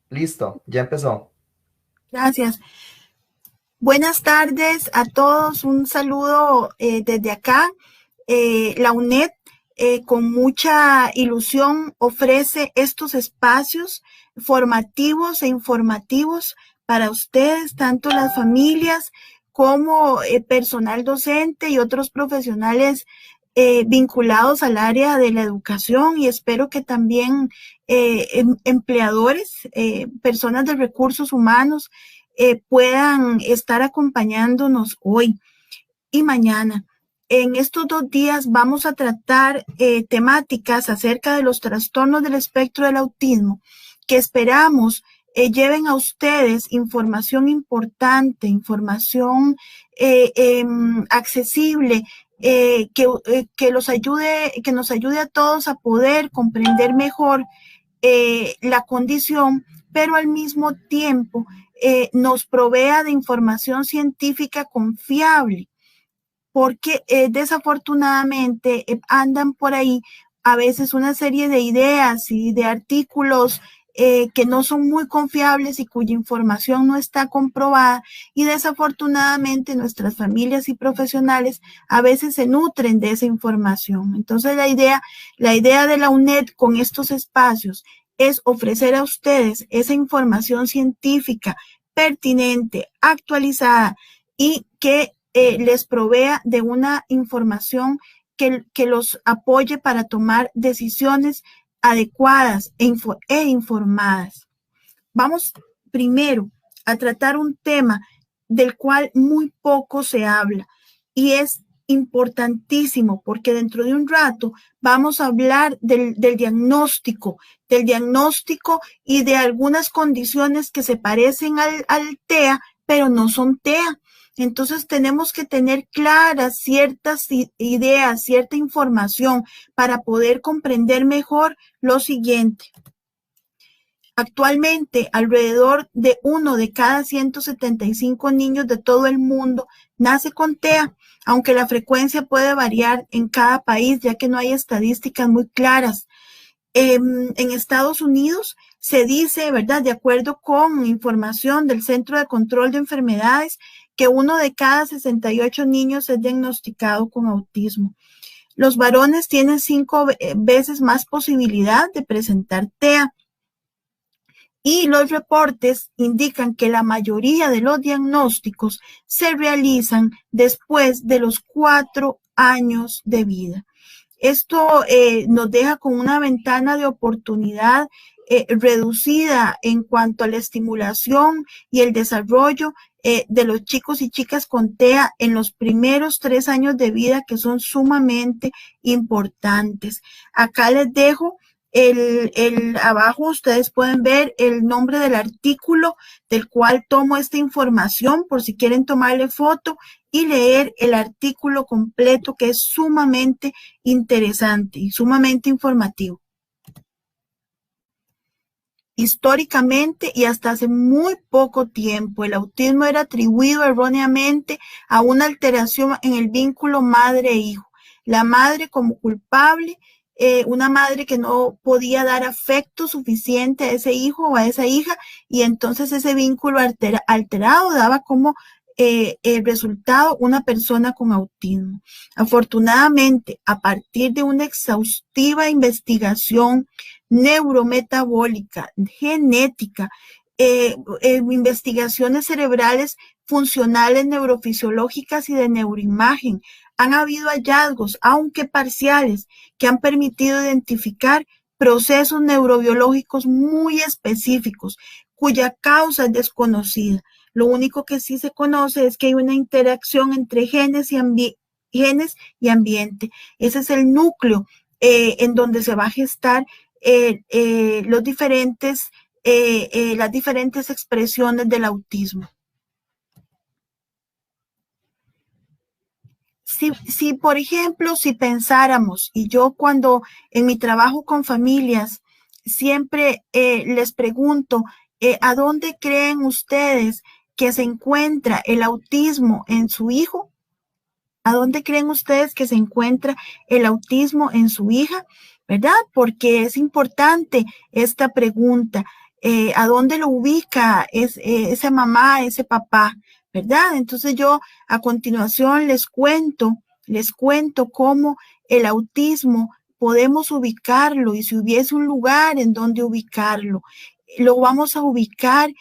Listo, ya empezó. Gracias. Buenas tardes a todos. Un saludo desde acá. La UNED, con mucha ilusión, ofrece estos espacios formativos e informativos para ustedes, tanto las familias como personal docente y otros profesionales vinculados al área de la educación, y espero que también empleadores, personas de recursos humanos, puedan estar acompañándonos hoy y mañana. En estos 2 días vamos a tratar temáticas acerca de los trastornos del espectro del autismo, que esperamos lleven a ustedes información importante, información accesible, que nos ayude a todos a poder comprender mejor la condición, pero al mismo tiempo nos provea de información científica confiable, porque desafortunadamente andan por ahí a veces una serie de ideas y de artículos que no son muy confiables y cuya información no está comprobada, y desafortunadamente nuestras familias y profesionales a veces se nutren de esa información. Entonces la idea de la UNED con estos espacios es ofrecer a ustedes esa información científica pertinente, actualizada, y que les provea de una información que los apoye para tomar decisiones adecuadas e informadas. Vamos primero a tratar un tema del cual muy poco se habla, y es importantísimo porque dentro de un rato vamos a hablar del diagnóstico y de algunas condiciones que se parecen al TEA, pero no son TEA. Entonces tenemos que tener claras ciertas ideas, cierta información para poder comprender mejor lo siguiente. Actualmente, alrededor de 1 de cada 175 niños de todo el mundo nace con TEA, aunque la frecuencia puede variar en cada país, ya que no hay estadísticas muy claras. En Estados Unidos se dice, ¿verdad?, de acuerdo con información del Centro de Control de Enfermedades, que 1 de cada 68 niños es diagnosticado con autismo. Los varones tienen 5 veces más posibilidad de presentar TEA. Y los reportes indican que la mayoría de los diagnósticos se realizan después de los 4 años de vida. Esto nos deja con una ventana de oportunidad reducida en cuanto a la estimulación y el desarrollo de los chicos y chicas con TEA en los primeros 3 años de vida, que son sumamente importantes. Acá les dejo abajo ustedes pueden ver el nombre del artículo del cual tomo esta información, por si quieren tomarle foto y leer el artículo completo, que es sumamente interesante y sumamente informativo. Históricamente y hasta hace muy poco tiempo, el autismo era atribuido erróneamente a una alteración en el vínculo madre-hijo. La madre como culpable, una madre que no podía dar afecto suficiente a ese hijo o a esa hija, y entonces ese vínculo alterado daba como el resultado una persona con autismo. Afortunadamente, a partir de una exhaustiva investigación neurometabólica, genética, investigaciones cerebrales funcionales, neurofisiológicas y de neuroimagen, han habido hallazgos, aunque parciales, que han permitido identificar procesos neurobiológicos muy específicos, cuya causa es desconocida. Lo único que sí se conoce es que hay una interacción entre genes y ambiente. Ese es el núcleo en donde se va a gestar las diferentes expresiones del autismo. Si, por ejemplo, si pensáramos, y yo cuando en mi trabajo con familias siempre les pregunto, ¿a dónde creen ustedes que se encuentra el autismo en su hijo? ¿A dónde creen ustedes que se encuentra el autismo en su hija? ¿Verdad? Porque es importante esta pregunta. a dónde lo ubica esa mamá, ese papá, ¿verdad? Entonces yo a continuación les cuento cómo el autismo podemos ubicarlo y si hubiese un lugar en donde ubicarlo, lo vamos a ubicar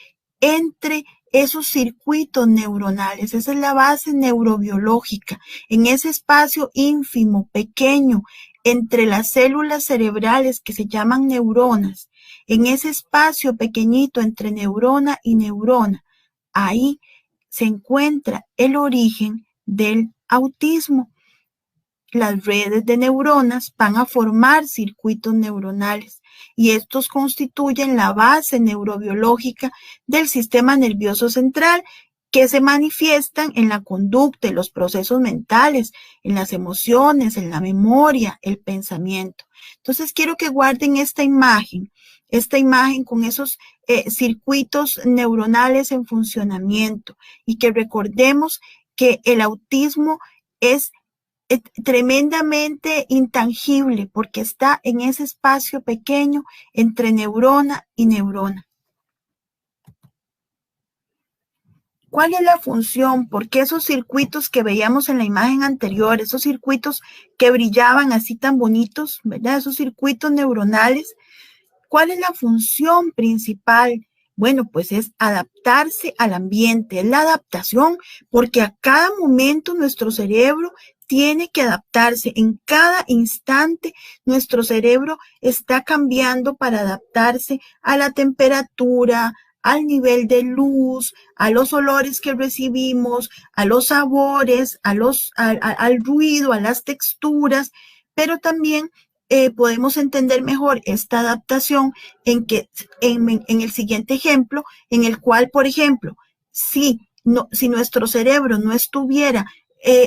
entre esos circuitos neuronales. Esa es la base neurobiológica, en ese espacio ínfimo, pequeño, entre las células cerebrales que se llaman neuronas, en ese espacio pequeñito entre neurona y neurona, ahí se encuentra el origen del autismo. Las redes de neuronas van a formar circuitos neuronales y estos constituyen la base neurobiológica del sistema nervioso central que se manifiestan en la conducta, en los procesos mentales, en las emociones, en la memoria, el pensamiento. Entonces quiero que guarden esta imagen con esos circuitos neuronales en funcionamiento y que recordemos que el autismo es tremendamente intangible porque está en ese espacio pequeño entre neurona y neurona. ¿Cuál es la función? ¿Por qué esos circuitos que veíamos en la imagen anterior, esos circuitos que brillaban así tan bonitos, ¿verdad? Esos circuitos neuronales, ¿cuál es la función principal? Bueno, pues es adaptarse al ambiente, es la adaptación, porque a cada momento nuestro cerebro tiene que adaptarse. En cada instante nuestro cerebro está cambiando para adaptarse a la temperatura, al nivel de luz, a los olores que recibimos, a los sabores, al ruido, a las texturas, pero también podemos entender mejor esta adaptación en el siguiente ejemplo, en el cual, por ejemplo, si nuestro cerebro no estuviera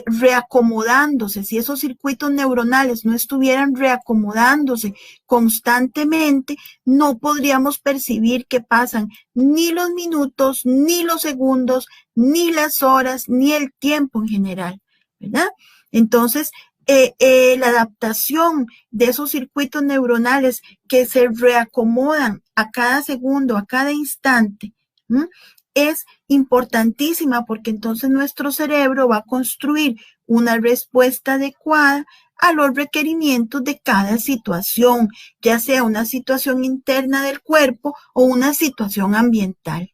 reacomodándose, si esos circuitos neuronales no estuvieran reacomodándose constantemente, no podríamos percibir que pasan ni los minutos, ni los segundos, ni las horas, ni el tiempo en general, ¿verdad? Entonces, la adaptación de esos circuitos neuronales que se reacomodan a cada segundo, a cada instante, es importantísima porque entonces nuestro cerebro va a construir una respuesta adecuada a los requerimientos de cada situación, ya sea una situación interna del cuerpo o una situación ambiental.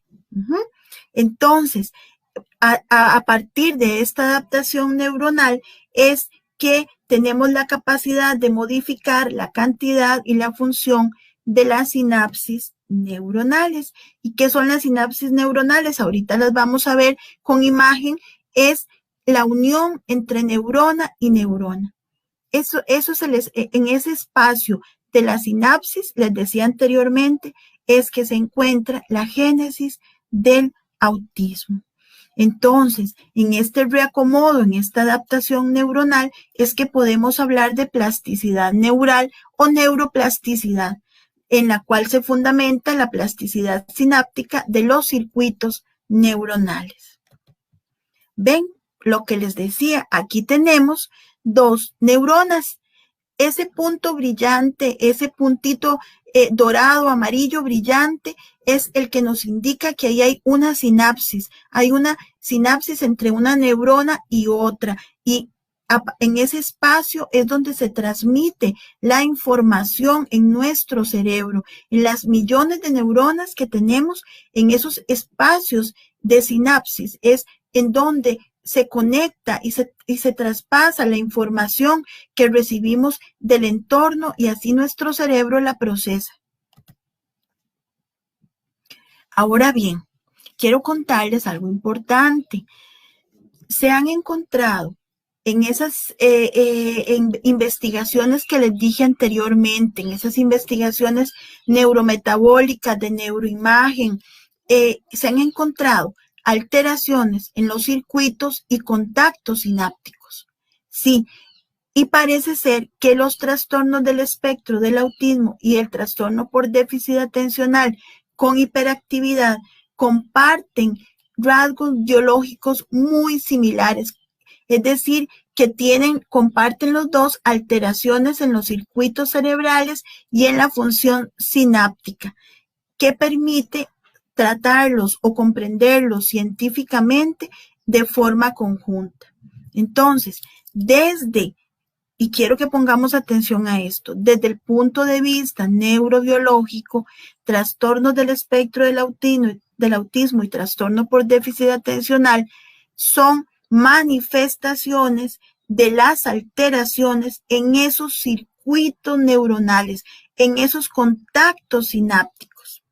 Entonces, a partir de esta adaptación neuronal es que tenemos la capacidad de modificar la cantidad y la función de las sinapsis neuronales. ¿Y qué son las sinapsis neuronales? Ahorita las vamos a ver con imagen. Es la unión entre neurona y neurona. Eso en ese espacio de la sinapsis, les decía anteriormente, es que se encuentra la génesis del autismo. Entonces, en este reacomodo, en esta adaptación neuronal, es que podemos hablar de plasticidad neural o neuroplasticidad, en la cual se fundamenta la plasticidad sináptica de los circuitos neuronales. ¿Ven? Lo que les decía, aquí tenemos dos neuronas. Ese punto brillante, ese puntito dorado, amarillo, brillante, es el que nos indica que ahí hay una sinapsis. Hay una sinapsis entre una neurona y otra. Y en ese espacio es donde se transmite la información en nuestro cerebro, en las millones de neuronas que tenemos en esos espacios de sinapsis. Es en donde se conecta y se traspasa la información que recibimos del entorno y así nuestro cerebro la procesa. Ahora bien, quiero contarles algo importante. Se han encontrado en esas investigaciones que les dije anteriormente, en esas investigaciones neurometabólicas de neuroimagen, se han encontrado alteraciones en los circuitos y contactos sinápticos. Sí, y parece ser que los trastornos del espectro del autismo y el trastorno por déficit atencional con hiperactividad comparten rasgos biológicos muy similares. Es decir, que comparten los dos alteraciones en los circuitos cerebrales y en la función sináptica. que permite tratarlos o comprenderlos científicamente de forma conjunta. Entonces, y quiero que pongamos atención a esto, desde el punto de vista neurobiológico, trastornos del espectro del autismo y trastorno por déficit atencional son manifestaciones de las alteraciones en esos circuitos neuronales, en esos contactos sinápticos,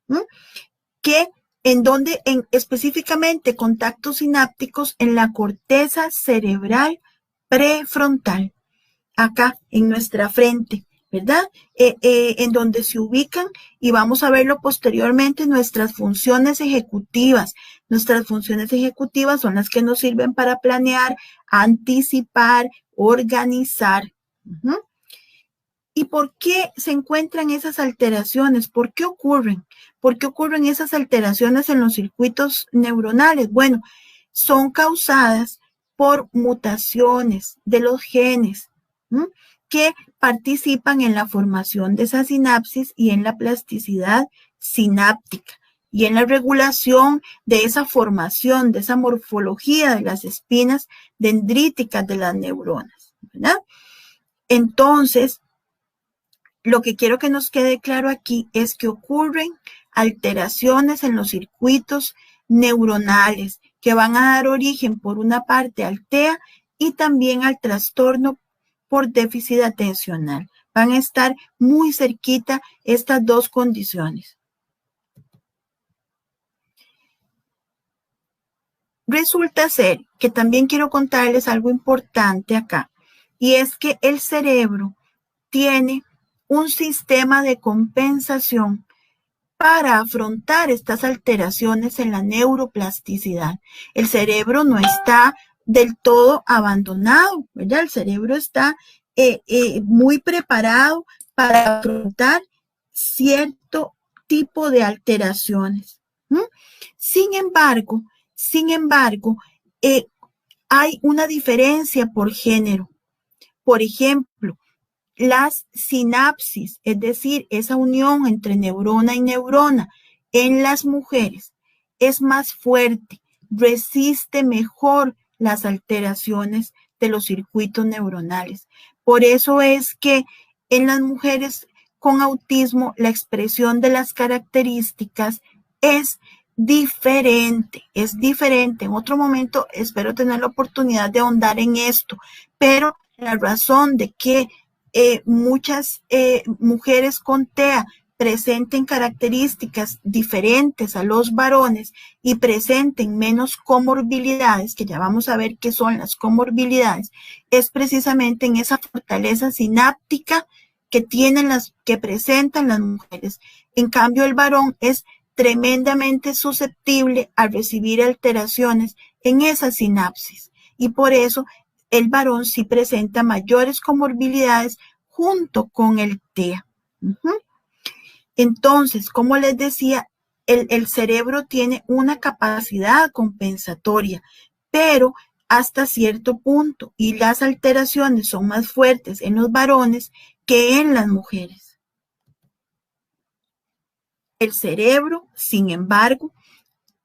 específicamente contactos sinápticos en la corteza cerebral prefrontal, acá en nuestra frente, ¿verdad? En donde se ubican, y vamos a verlo posteriormente, nuestras funciones ejecutivas. Nuestras funciones ejecutivas son las que nos sirven para planear, anticipar, organizar. ¿Y por qué se encuentran esas alteraciones? ¿Por qué ocurren? ¿Por qué ocurren esas alteraciones en los circuitos neuronales? Bueno, son causadas por mutaciones de los genes que participan en la formación de esa sinapsis y en la plasticidad sináptica y en la regulación de esa formación, de esa morfología de las espinas dendríticas de las neuronas, ¿verdad? Entonces, lo que quiero que nos quede claro aquí es que ocurren alteraciones en los circuitos neuronales que van a dar origen, por una parte, al TEA y también al trastorno por déficit atencional. Van a estar muy cerquita estas dos condiciones. Resulta ser que también quiero contarles algo importante acá, y es que el cerebro tiene un sistema de compensación para afrontar estas alteraciones en la neuroplasticidad. El cerebro no está del todo abandonado, ¿verdad? El cerebro está muy preparado para afrontar cierto tipo de alteraciones. Sin embargo, hay una diferencia por género. Por ejemplo, las sinapsis, es decir, esa unión entre neurona y neurona en las mujeres es más fuerte, resiste mejor las alteraciones de los circuitos neuronales. Por eso es que en las mujeres con autismo la expresión de las características es diferente, es diferente. En otro momento espero tener la oportunidad de ahondar en esto, pero la razón de que muchas mujeres con TEA presenten características diferentes a los varones y presenten menos comorbilidades, que ya vamos a ver qué son las comorbilidades, es precisamente en esa fortaleza sináptica que presentan las mujeres. En cambio, el varón es tremendamente susceptible a recibir alteraciones en esa sinapsis, y por eso el varón sí presenta mayores comorbilidades junto con el TEA. Entonces, como les decía, el cerebro tiene una capacidad compensatoria, pero hasta cierto punto, y las alteraciones son más fuertes en los varones que en las mujeres. El cerebro, sin embargo,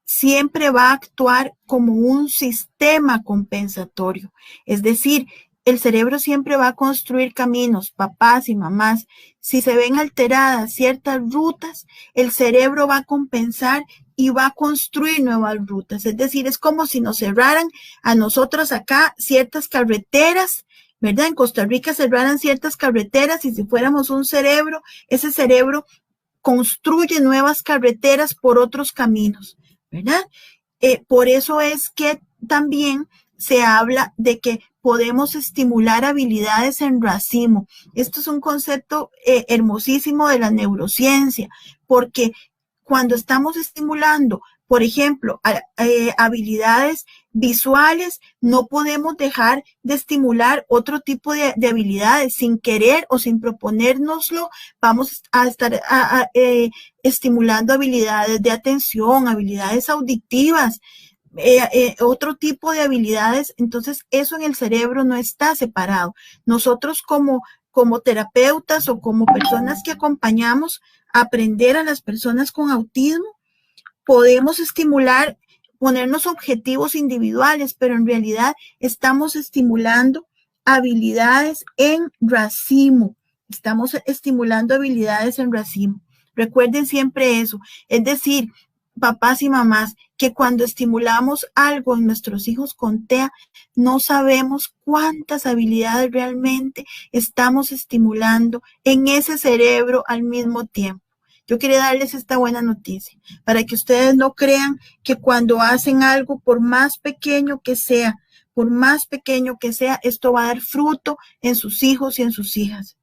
siempre va a actuar como un sistema compensatorio. Es decir, el cerebro siempre va a construir caminos, papás y mamás. Si se ven alteradas ciertas rutas, el cerebro va a compensar y va a construir nuevas rutas. Es decir, es como si nos cerraran a nosotros acá ciertas carreteras, ¿verdad? En Costa Rica cerraran ciertas carreteras, y si fuéramos un cerebro, ese cerebro construye nuevas carreteras por otros caminos, ¿verdad? Por eso es que también se habla de que podemos estimular habilidades en racimo. Esto es un concepto hermosísimo de la neurociencia, porque cuando estamos estimulando, por ejemplo, habilidades visuales, no podemos dejar de estimular otro tipo de habilidades. Sin querer o sin proponérnoslo, vamos a estar estimulando habilidades de atención, habilidades auditivas, otro tipo de habilidades. Entonces, eso en el cerebro no está separado. Nosotros como como terapeutas o como personas que acompañamos a aprender a las personas con autismo, podemos estimular, ponernos objetivos individuales, pero en realidad estamos estimulando habilidades en racimo. Estamos estimulando habilidades en racimo. Recuerden siempre eso. Es decir, papás y mamás, que cuando estimulamos algo en nuestros hijos con TEA, no sabemos cuántas habilidades realmente estamos estimulando en ese cerebro al mismo tiempo. Yo quería darles esta buena noticia para que ustedes no crean que cuando hacen algo, por más pequeño que sea, esto va a dar fruto en sus hijos y en sus hijas.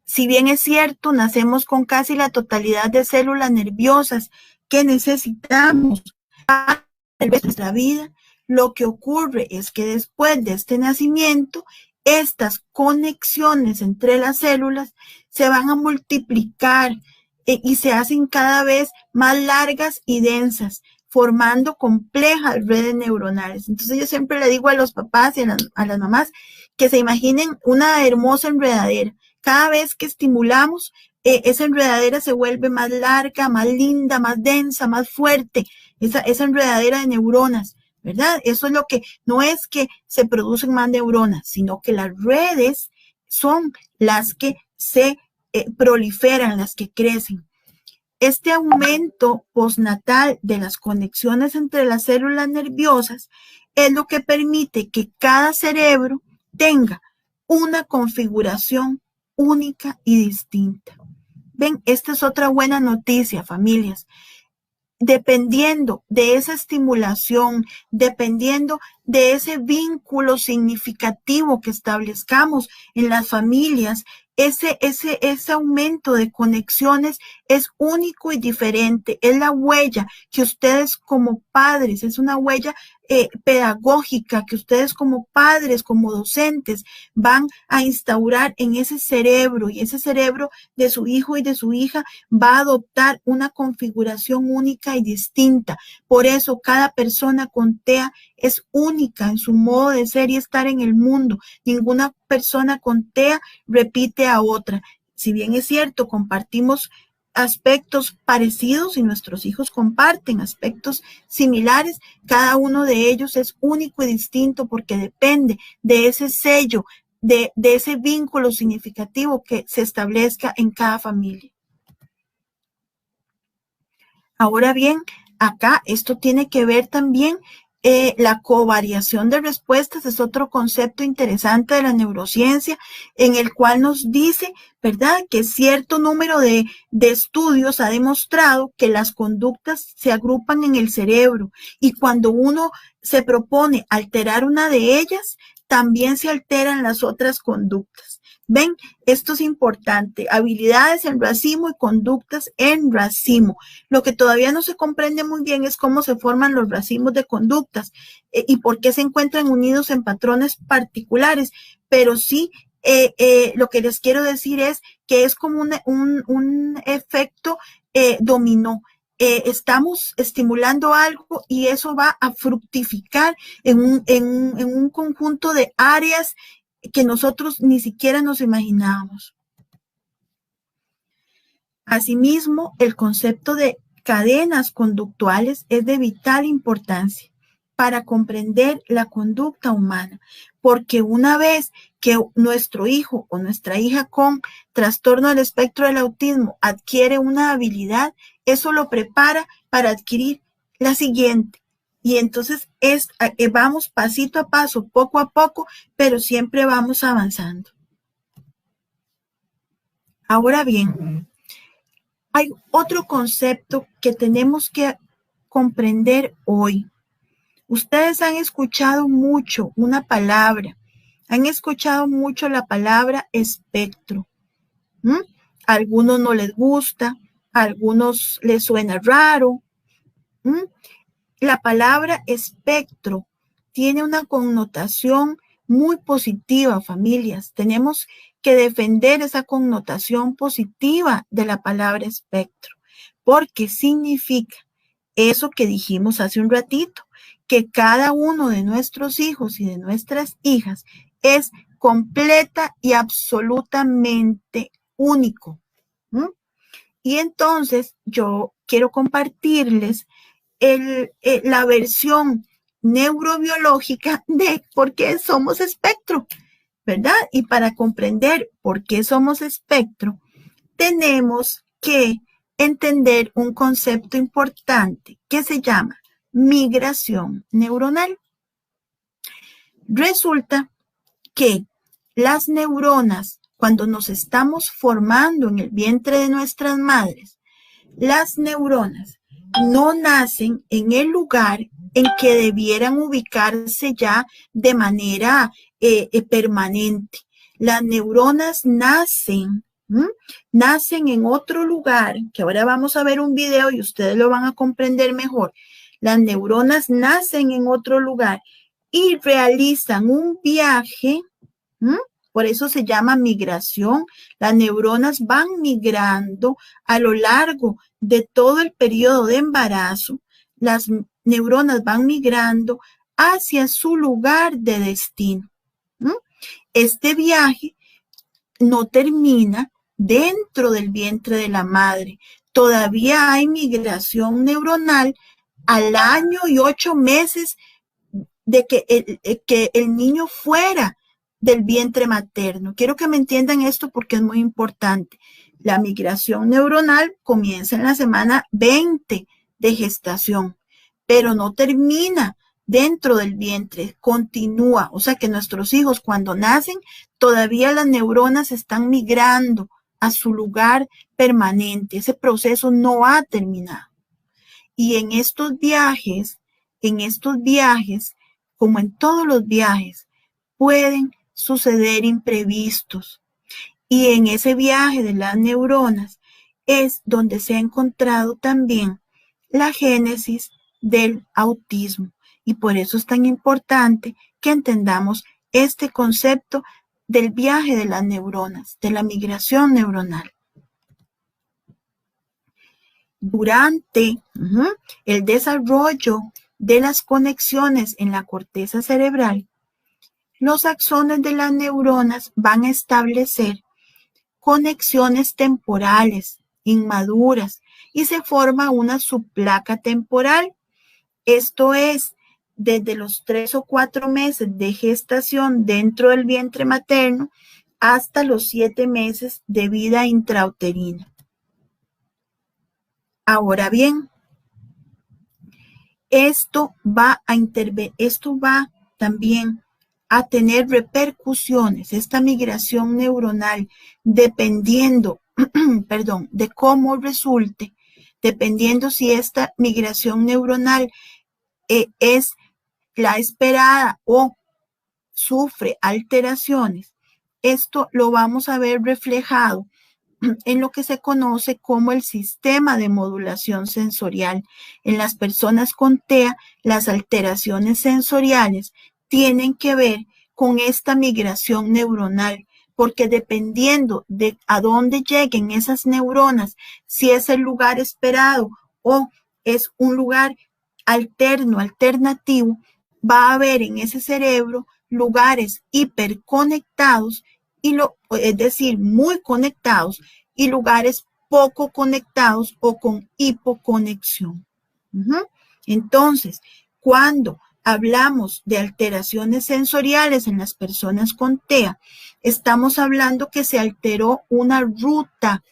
Si bien es cierto, nacemos con casi la totalidad de células nerviosas que necesitamos para nuestra vida, lo que ocurre es que después de este nacimiento, estas conexiones entre las células se van a multiplicar y se hacen cada vez más largas y densas, formando complejas redes neuronales. Entonces yo siempre le digo a los papás y a las mamás que se imaginen una hermosa enredadera. Cada vez que estimulamos, esa enredadera se vuelve más larga, más linda, más densa, más fuerte, esa enredadera de neuronas, ¿verdad? Eso es lo que, no es que se producen más neuronas, sino que las redes son las que se proliferan, las que crecen. Este aumento postnatal de las conexiones entre las células nerviosas es lo que permite que cada cerebro tenga una configuración única y distinta. Ven, esta es otra buena noticia, familias. Dependiendo de esa estimulación, dependiendo de ese vínculo significativo que establezcamos en las familias, ese aumento de conexiones es único y diferente. Es la huella que ustedes como padres, es una huella pedagógica que ustedes como padres, como docentes, van a instaurar en ese cerebro, y ese cerebro de su hijo y de su hija va a adoptar una configuración única y distinta. Por eso cada persona con TEA es única en su modo de ser y estar en el mundo. Ninguna persona con TEA repite a otra. Si bien es cierto, compartimos aspectos parecidos y nuestros hijos comparten aspectos similares, cada uno de ellos es único y distinto porque depende de ese sello, de ese vínculo significativo que se establezca en cada familia. Ahora bien, acá esto tiene que ver también la covariación de respuestas, es otro concepto interesante de la neurociencia, en el cual nos dice, ¿verdad?, que cierto número de estudios ha demostrado que las conductas se agrupan en el cerebro y cuando uno se propone alterar una de ellas, también se alteran las otras conductas. ¿Ven? Esto es importante. Habilidades en racimo y conductas en racimo. Lo que todavía no se comprende muy bien es cómo se forman los racimos de conductas y por qué se encuentran unidos en patrones particulares. Pero sí, lo que les quiero decir es que es como un efecto dominó. Estamos estimulando algo y eso va a fructificar en un conjunto de áreas que nosotros ni siquiera nos imaginábamos. Asimismo, el concepto de cadenas conductuales es de vital importancia para comprender la conducta humana, porque una vez que nuestro hijo o nuestra hija con trastorno del espectro del autismo adquiere una habilidad, eso lo prepara para adquirir la siguiente. Y entonces vamos pasito a paso, poco a poco, pero siempre vamos avanzando. Ahora bien, hay otro concepto que tenemos que comprender hoy. Ustedes han escuchado mucho una palabra, han escuchado mucho la palabra espectro. A algunos no les gusta, a algunos les suena raro. La palabra espectro tiene una connotación muy positiva, familias. Tenemos que defender esa connotación positiva de la palabra espectro, porque significa eso que dijimos hace un ratito, que cada uno de nuestros hijos y de nuestras hijas es completa y absolutamente único. Y entonces yo quiero compartirles la versión neurobiológica de por qué somos espectro, ¿verdad? Y para comprender por qué somos espectro, tenemos que entender un concepto importante que se llama migración neuronal. Resulta que las neuronas, cuando nos estamos formando en el vientre de nuestras madres, las neuronas no nacen en el lugar en que debieran ubicarse ya de manera permanente. Las neuronas nacen en otro lugar, que ahora vamos a ver un video y ustedes lo van a comprender mejor. Las neuronas nacen en otro lugar y realizan un viaje, por eso se llama migración. Las neuronas van migrando a lo largo de todo el periodo de embarazo. Las neuronas van migrando hacia su lugar de destino. Este viaje no termina dentro del vientre de la madre. Todavía hay migración neuronal al año y 8 meses de que el niño fuera del vientre materno. Quiero que me entiendan esto porque es muy importante. La migración neuronal comienza en la semana 20 de gestación, pero no termina dentro del vientre, continúa. O sea que nuestros hijos cuando nacen, todavía las neuronas están migrando a su lugar permanente. Ese proceso no ha terminado. Y en estos viajes, como en todos los viajes, pueden suceder imprevistos. Y en ese viaje de las neuronas es donde se ha encontrado también la génesis del autismo. Y por eso es tan importante que entendamos este concepto del viaje de las neuronas, de la migración neuronal. Durante el desarrollo de las conexiones en la corteza cerebral, los axones de las neuronas van a establecer conexiones temporales inmaduras y se forma una subplaca temporal. Esto es, desde los 3 o 4 meses de gestación dentro del vientre materno hasta los 7 meses de vida intrauterina. Ahora bien, esto va también a tener repercusiones, esta migración neuronal, dependiendo, de cómo resulte, dependiendo si esta migración neuronal es la esperada o sufre alteraciones. Esto lo vamos a ver reflejado en lo que se conoce como el sistema de modulación sensorial. En las personas con TEA, las alteraciones sensoriales tienen que ver con esta migración neuronal, porque dependiendo de a dónde lleguen esas neuronas, si es el lugar esperado o es un lugar alternativo, va a haber en ese cerebro lugares hiperconectados, es decir, muy conectados, y lugares poco conectados o con hipoconexión. Entonces, cuando hablamos de alteraciones sensoriales en las personas con TEA, estamos hablando que se alteró una ruta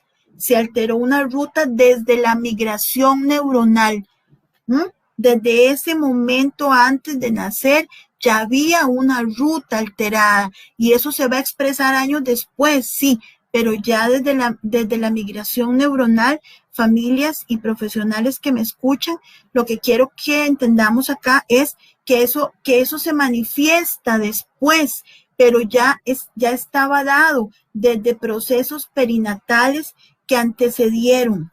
desde la migración neuronal. Desde ese momento antes de nacer ya había una ruta alterada y eso se va a expresar años después, sí, pero ya desde la migración neuronal, familias y profesionales que me escuchan, lo que quiero que entendamos acá es que eso se manifiesta después, pero ya estaba dado desde procesos perinatales que antecedieron.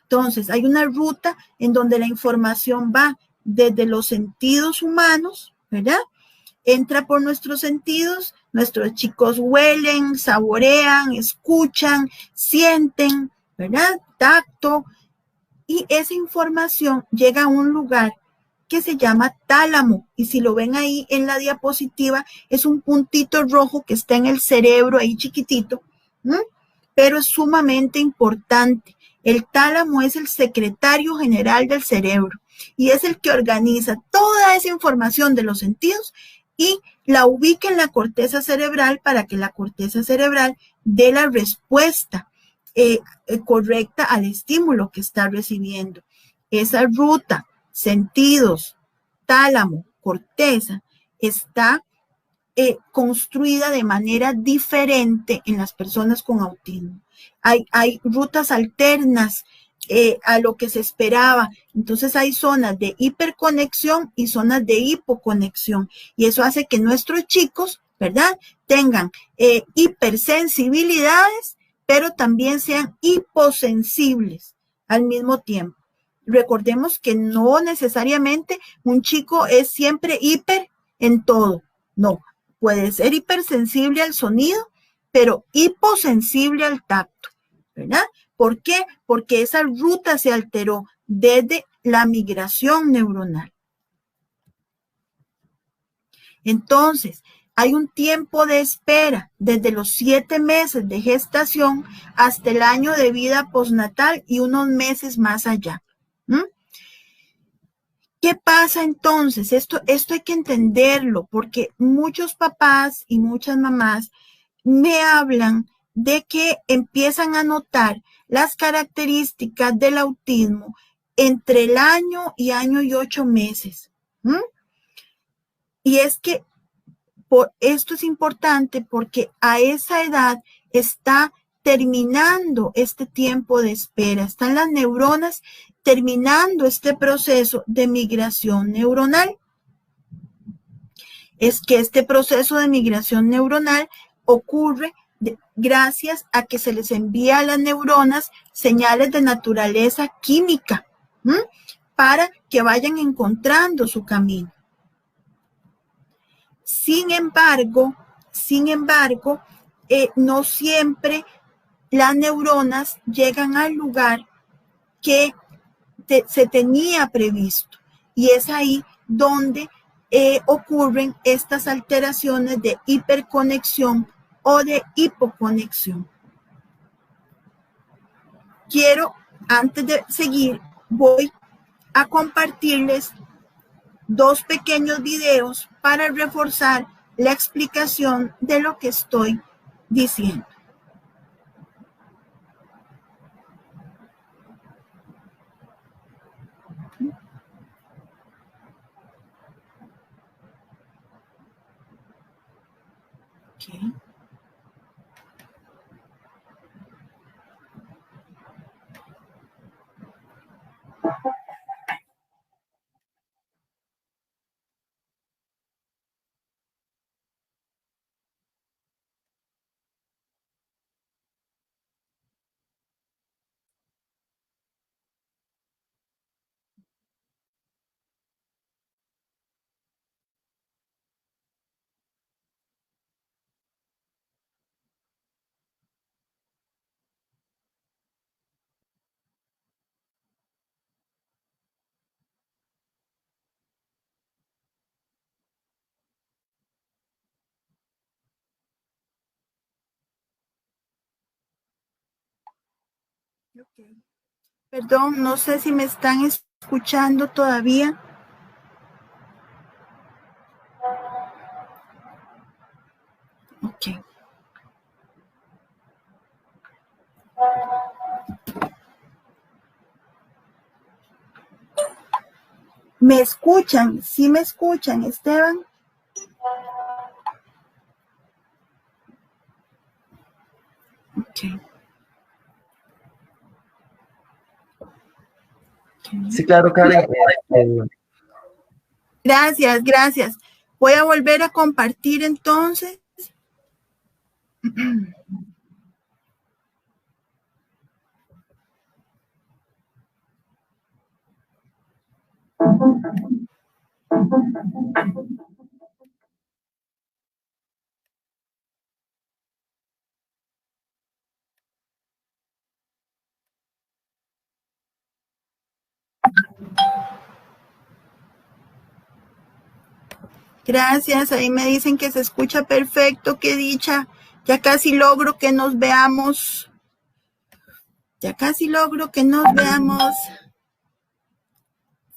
Entonces, hay una ruta en donde la información va desde los sentidos humanos, ¿verdad? Entra por nuestros sentidos, nuestros chicos huelen, saborean, escuchan, sienten, ¿verdad? Tacto. Y esa información llega a un lugar que se llama tálamo. Y si lo ven ahí en la diapositiva, es un puntito rojo que está en el cerebro, ahí chiquitito, pero es sumamente importante. El tálamo es el secretario general del cerebro y es el que organiza toda esa información de los sentidos y la ubica en la corteza cerebral para que la corteza cerebral dé la respuesta correcta al estímulo que está recibiendo. Esa ruta, sentidos, tálamo, corteza, está construida de manera diferente en las personas con autismo. Hay rutas alternas a lo que se esperaba. Entonces hay zonas de hiperconexión y zonas de hipoconexión. Y eso hace que nuestros chicos, ¿verdad?, tengan hipersensibilidades, pero también sean hiposensibles al mismo tiempo. Recordemos que no necesariamente un chico es siempre hiper en todo. No, puede ser hipersensible al sonido, pero hiposensible al tacto, ¿verdad? ¿Por qué? Porque esa ruta se alteró desde la migración neuronal. Entonces, hay un tiempo de espera desde los 7 meses de gestación hasta el año de vida postnatal y unos meses más allá. ¿Qué pasa entonces? Esto hay que entenderlo porque muchos papás y muchas mamás me hablan de que empiezan a notar las características del autismo entre el año y 8 meses. Y es que esto es importante porque a esa edad está terminando este tiempo de espera, están las neuronas terminando este proceso de migración neuronal. Es que este proceso de migración neuronal ocurre gracias a que se les envía a las neuronas señales de naturaleza química para que vayan encontrando su camino. Sin embargo, no siempre las neuronas llegan al lugar que se tenía previsto. Y es ahí donde ocurren estas alteraciones de hiperconexión o de hipoconexión. Antes de seguir, voy a compartirles 2 pequeños videos para reforzar la explicación de lo que estoy diciendo. Okay. Okay. Perdón, no sé si me están escuchando todavía. Ok. ¿Me escuchan? ¿Sí me escuchan, Esteban? Ok. Sí, claro, Karen. Gracias, gracias. Voy a volver a compartir entonces. Gracias, ahí me dicen que se escucha perfecto, qué dicha. Ya casi logro que nos veamos. Ya casi logro que nos veamos.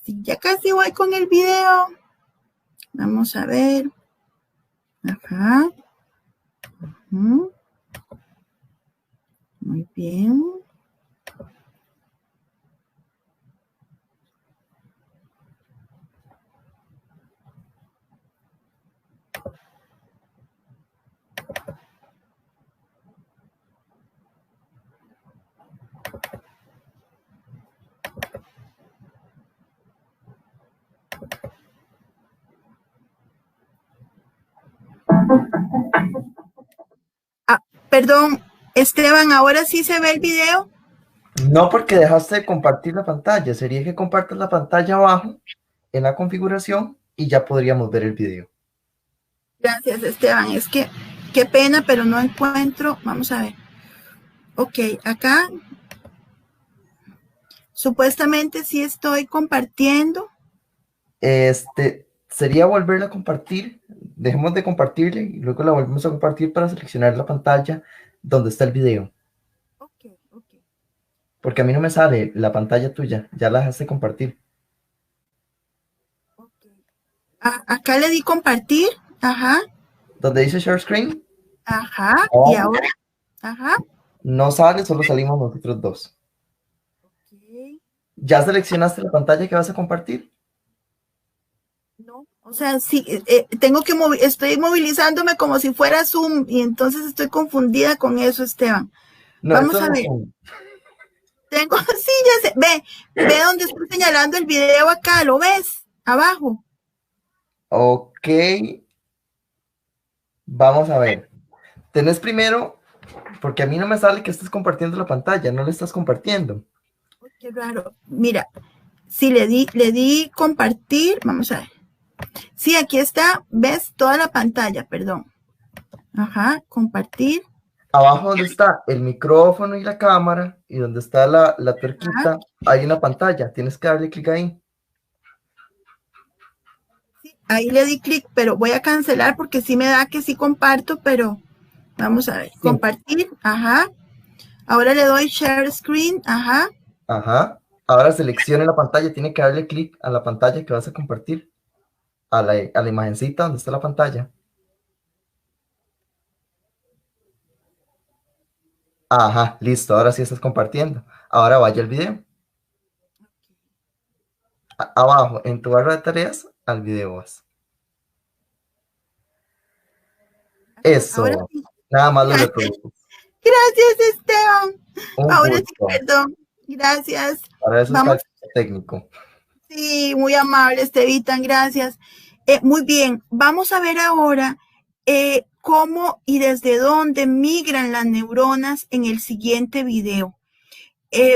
Sí, ya casi voy con el video. Vamos a ver. Ajá. Muy bien. Ah, perdón, Esteban, ¿ahora sí se ve el video? No, porque dejaste de compartir la pantalla. Sería que compartas la pantalla abajo en la configuración y ya podríamos ver el video. Gracias, Esteban. Es que qué pena, pero no encuentro. Vamos a ver. Ok, acá supuestamente sí estoy compartiendo. Sería volverla a compartir. Dejemos de compartirle y luego la volvemos a compartir para seleccionar la pantalla donde está el video. Ok, ok. Porque a mí no me sale la pantalla tuya. Ya la dejaste compartir. Okay. Acá le di compartir. Ajá, Donde dice Share Screen, ajá. Y abajo, ahora, ajá. no sale, solo salimos nosotros dos. Okay. ¿Ya seleccionaste la pantalla que vas a compartir? No, o sea, sí, tengo que estoy movilizándome como si fuera Zoom y entonces estoy confundida con eso, Esteban. No, Vamos esto a no ver. son. Tengo, sí, ya sé. Ve donde estoy señalando el video acá, ¿lo ves? Abajo. Ok, vamos a ver. Tenés primero, porque a mí no me sale que estés compartiendo la pantalla, no la estás compartiendo. Uy, qué raro. Mira, si le di compartir, vamos a ver. Sí, aquí está, ves toda la pantalla, perdón. Ajá, compartir. Abajo donde está el micrófono y la cámara y donde está la Ajá. tuerquita, hay una pantalla. Tienes que darle clic ahí. Sí, ahí le di clic, pero voy a cancelar porque sí me da que sí comparto, pero vamos a ver. Sí. Compartir, ajá. Ahora le doy share screen, ajá. Ajá. Ahora seleccione la pantalla. Tiene que darle clic a la pantalla que vas a compartir, a la imagencita donde está la pantalla. Ajá, listo. Ahora sí estás compartiendo. Ahora vaya al video. Abajo, en tu barra de tareas, al video vas. Ahora Eso. sí. Nada más lo Gracias, reproduces. gracias, Esteban. Un Ahora sí, gusto. perdón. Gracias. Para eso está Vamos, el técnico. sí, muy amable, Estevitan, gracias. Muy bien, vamos a ver ahora cómo y desde dónde migran las neuronas en el siguiente video.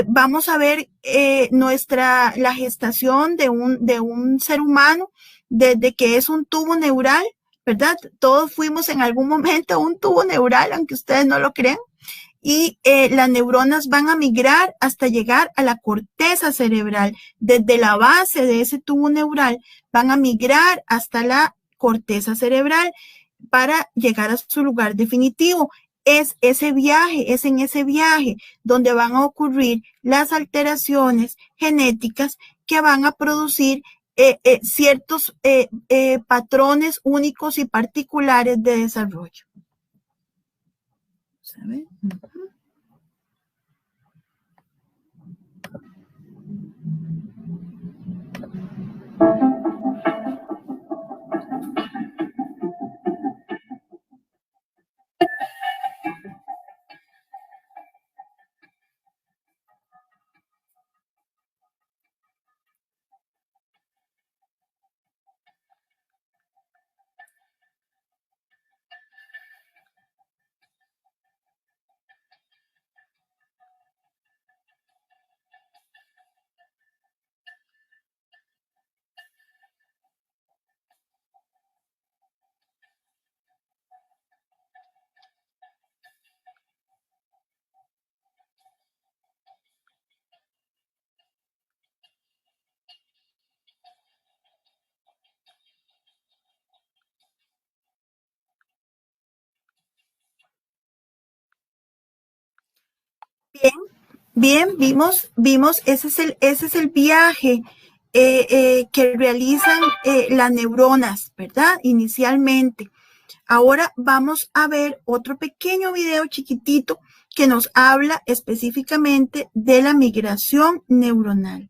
Vamos a ver la gestación de un ser humano desde que es un tubo neural, ¿verdad? Todos fuimos en algún momento un tubo neural, aunque ustedes no lo crean, y las neuronas van a migrar hasta llegar a la corteza cerebral. Desde la base de ese tubo neural van a migrar hasta la corteza cerebral para llegar a su lugar definitivo. Es en ese viaje donde van a ocurrir las alteraciones genéticas que van a producir ciertos patrones únicos y particulares de desarrollo. ¿Saben? Bien, ese es el viaje que realizan las neuronas, ¿verdad? Inicialmente. Ahora vamos a ver otro pequeño video chiquitito que nos habla específicamente de la migración neuronal.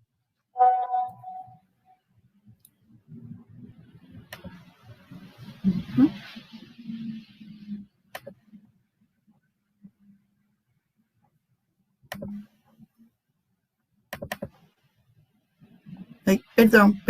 Ay, perdón.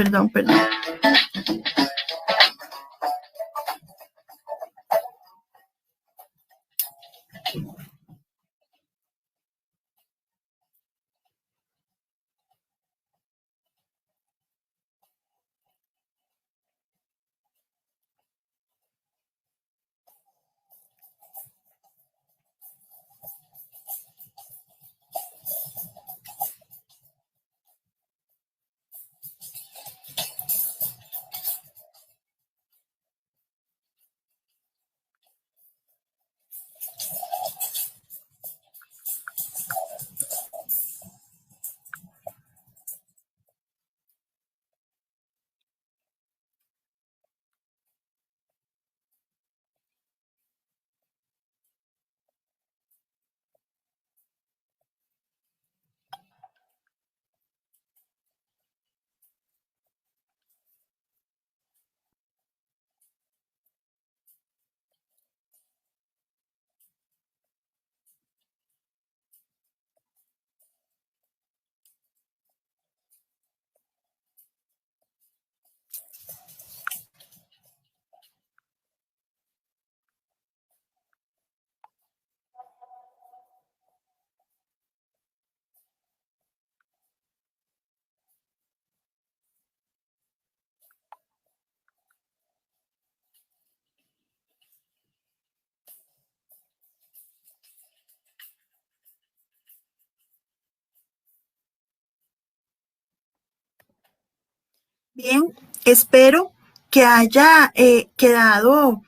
Bien, espero que haya quedado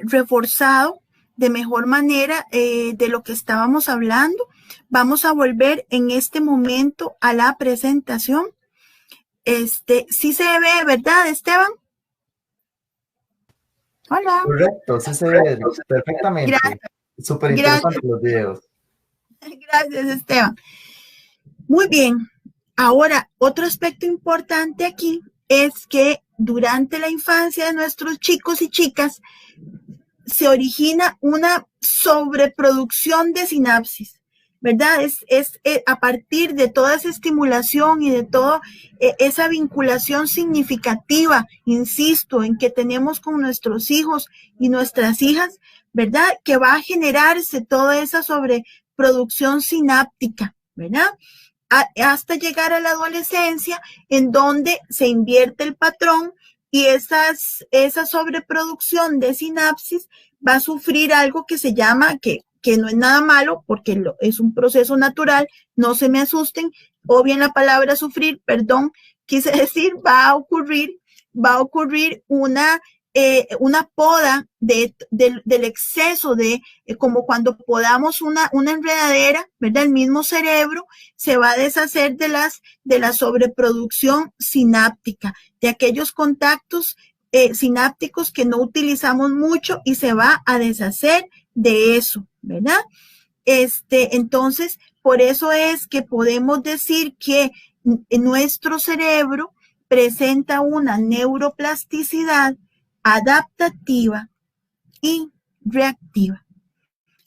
reforzado de mejor manera de lo que estábamos hablando. Vamos a volver en este momento a la presentación. Sí se ve, ¿verdad, Esteban? Hola. Correcto, sí se ve perfectamente. Súper interesante los videos. Gracias, Esteban. Muy bien. Ahora, otro aspecto importante aquí es que durante la infancia de nuestros chicos y chicas se origina una sobreproducción de sinapsis, ¿verdad? Es a partir de toda esa estimulación y de toda esa vinculación significativa, insisto, en que tenemos con nuestros hijos y nuestras hijas, ¿verdad? Que va a generarse toda esa sobreproducción sináptica, ¿verdad? Hasta llegar a la adolescencia, en donde se invierte el patrón y esa sobreproducción de sinapsis va a sufrir algo que se llama, que no es nada malo, porque es un proceso natural, no se me asusten, o bien la palabra sufrir, perdón, quise decir, va a ocurrir una poda del exceso como cuando podamos una enredadera, ¿verdad? El mismo cerebro se va a deshacer de la sobreproducción sináptica, de aquellos contactos sinápticos que no utilizamos mucho y se va a deshacer de eso, ¿verdad? Entonces, por eso es que podemos decir que nuestro cerebro presenta una neuroplasticidad adaptativa y reactiva.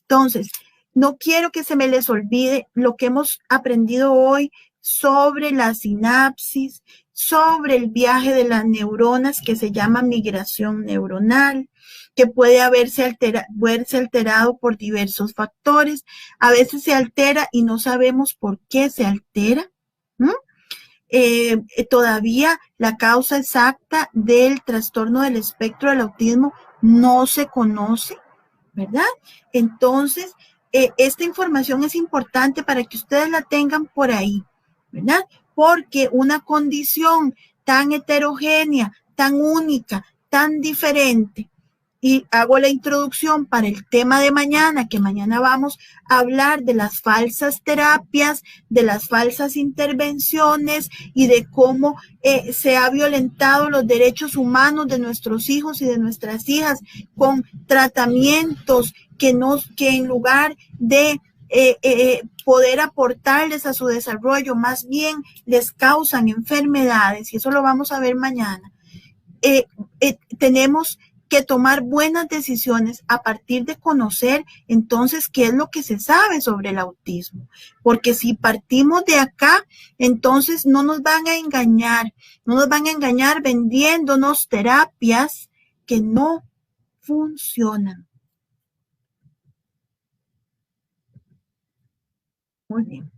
Entonces, no quiero que se me les olvide lo que hemos aprendido hoy sobre la sinapsis, sobre el viaje de las neuronas que se llama migración neuronal, que puede verse alterado por diversos factores. A veces se altera y no sabemos por qué se altera. Todavía la causa exacta del trastorno del espectro del autismo no se conoce, ¿verdad? Entonces, esta información es importante para que ustedes la tengan por ahí, ¿verdad? Porque una condición tan heterogénea, tan única, tan diferente, y hago la introducción para el tema de mañana, que mañana vamos a hablar de las falsas terapias, de las falsas intervenciones y de cómo se ha violentado los derechos humanos de nuestros hijos y de nuestras hijas con tratamientos que en lugar de poder aportarles a su desarrollo, más bien les causan enfermedades, y eso lo vamos a ver mañana. Tenemos que tomar buenas decisiones a partir de conocer entonces qué es lo que se sabe sobre el autismo, porque si partimos de acá, entonces no nos van a engañar vendiéndonos terapias que no funcionan. Muy bien.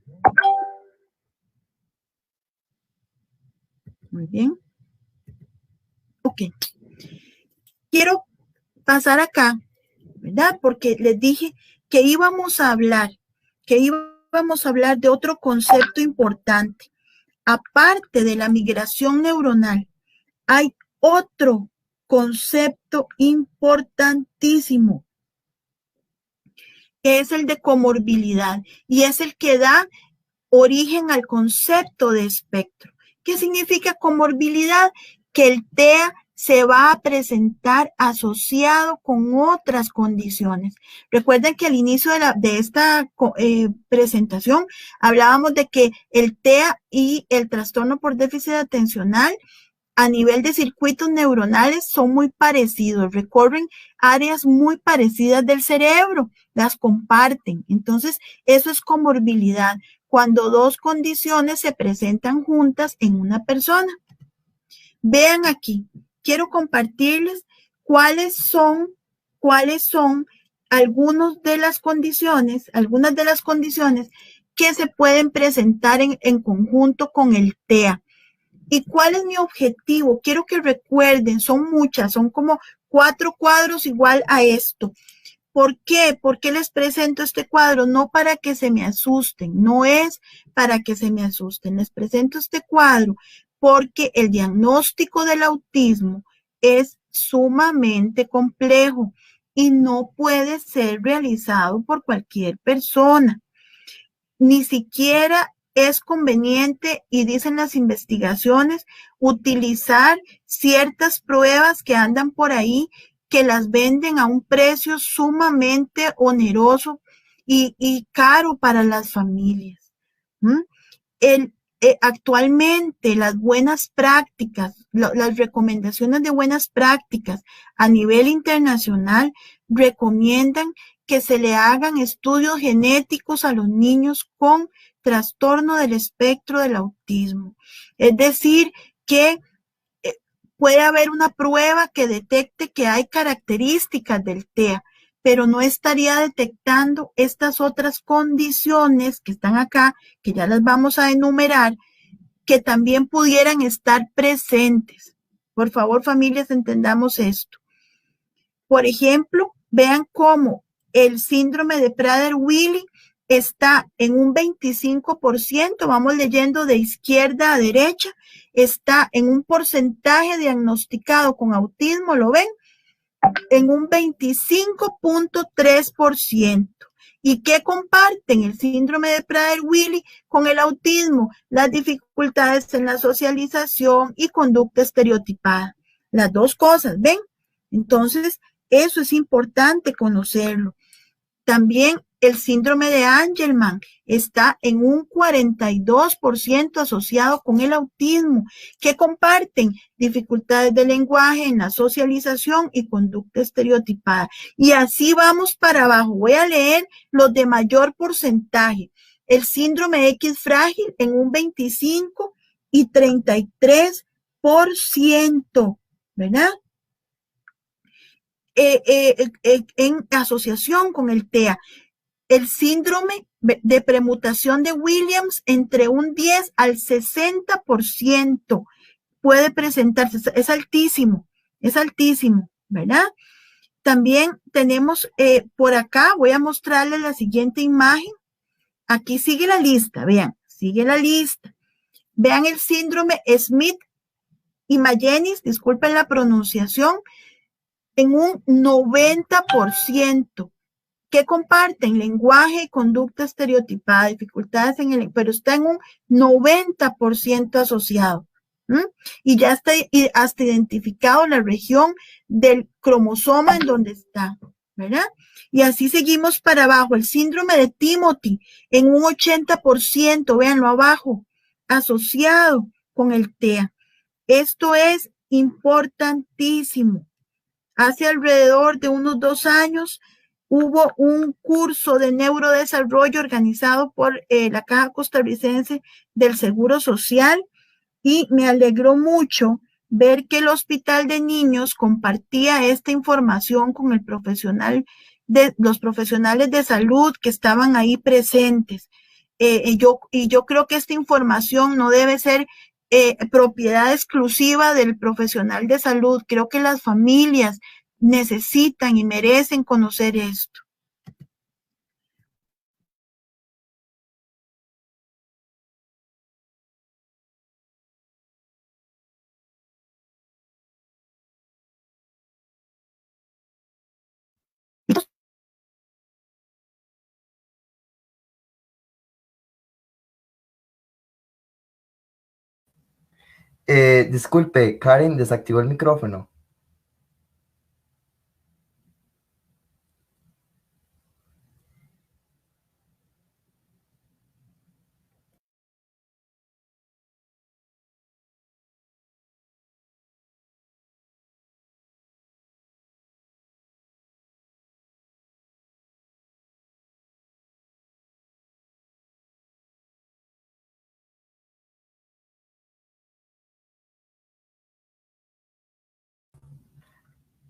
Muy bien. Ok. Quiero pasar acá, ¿verdad? Porque les dije que íbamos a hablar de otro concepto importante. Aparte de la migración neuronal, hay otro concepto importantísimo, que es el de comorbilidad, y es el que da origen al concepto de espectro. ¿Qué significa comorbilidad? Que el TEA se va a presentar asociado con otras condiciones. Recuerden que al inicio de esta presentación hablábamos de que el TEA y el trastorno por déficit atencional a nivel de circuitos neuronales son muy parecidos, recorren áreas muy parecidas del cerebro, las comparten. Entonces, eso es comorbilidad, cuando dos condiciones se presentan juntas en una persona. Vean aquí, quiero compartirles cuáles son algunas de las condiciones que se pueden presentar en conjunto con el TEA. ¿Y cuál es mi objetivo? Quiero que recuerden, son muchas, son como 4 cuadros igual a esto. ¿Por qué? ¿Por qué les presento este cuadro? No para que se me asusten, no es para que se me asusten. Les presento este cuadro porque el diagnóstico del autismo es sumamente complejo y no puede ser realizado por cualquier persona. Ni siquiera es conveniente, y dicen las investigaciones, utilizar ciertas pruebas que andan por ahí, que las venden a un precio sumamente oneroso y caro para las familias. Actualmente las buenas prácticas, las recomendaciones de buenas prácticas a nivel internacional recomiendan que se le hagan estudios genéticos a los niños con trastorno del espectro del autismo. Es decir, que puede haber una prueba que detecte que hay características del TEA, pero no estaría detectando estas otras condiciones que están acá, que ya las vamos a enumerar, que también pudieran estar presentes. Por favor, familias, entendamos esto. Por ejemplo, vean cómo el síndrome de Prader-Willi está en un 25%, vamos leyendo de izquierda a derecha, está en un porcentaje diagnosticado con autismo, ¿lo ven? En un 25.3%. ¿Y qué comparten el síndrome de Prader-Willi con el autismo? Las dificultades en la socialización y conducta estereotipada. Las dos cosas, ¿ven? Entonces, eso es importante conocerlo. También el síndrome de Angelman está en un 42% asociado con el autismo, que comparten dificultades de lenguaje en la socialización y conducta estereotipada. Y así vamos para abajo. Voy a leer los de mayor porcentaje. El síndrome X frágil en un 25 y 33%, ¿verdad? En asociación con el TEA. El síndrome de premutación de Williams entre un 10 al 60% puede presentarse, es altísimo, ¿verdad? También tenemos por acá, voy a mostrarles la siguiente imagen. Aquí sigue la lista, vean, sigue la lista. Vean el síndrome Smith y Magenis, disculpen la pronunciación, en un 90%. ¿Qué comparten? Lenguaje y conducta estereotipada, dificultades en el, pero está en un 90% asociado. Y ya está hasta identificado la región del cromosoma en donde está, ¿verdad? Y así seguimos para abajo. El síndrome de Timothy en un 80%, véanlo abajo, asociado con el TEA. Esto es importantísimo. Hace alrededor de unos 2 años hubo un curso de neurodesarrollo organizado por la Caja Costarricense del Seguro Social y me alegró mucho ver que el Hospital de Niños compartía esta información con el profesional los profesionales de salud que estaban ahí presentes. Yo creo que esta información no debe ser propiedad exclusiva del profesional de salud. Creo que las familias necesitan y merecen conocer esto. Disculpe, Karen desactivó el micrófono.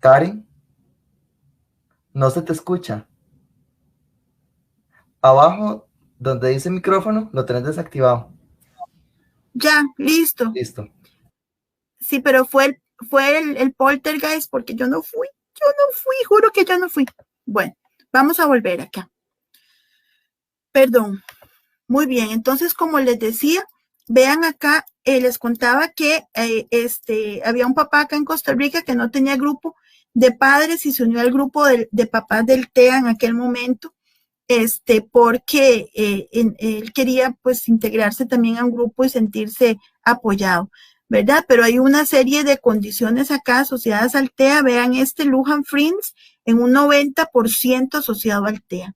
Karen, no se te escucha. Abajo, donde dice micrófono, lo tenés desactivado. Ya, listo. Listo. Sí, pero fue el poltergeist porque yo no fui, juro que yo no fui. Bueno, vamos a volver acá. Perdón. Muy bien, entonces como les decía, vean acá, les contaba que había un papá acá en Costa Rica que no tenía grupo de padres y se unió al grupo de papás del TEA en aquel momento, porque él quería pues integrarse también a un grupo y sentirse apoyado, ¿verdad? Pero hay una serie de condiciones acá asociadas al TEA, vean Lujan Friends en un 90% asociado al TEA.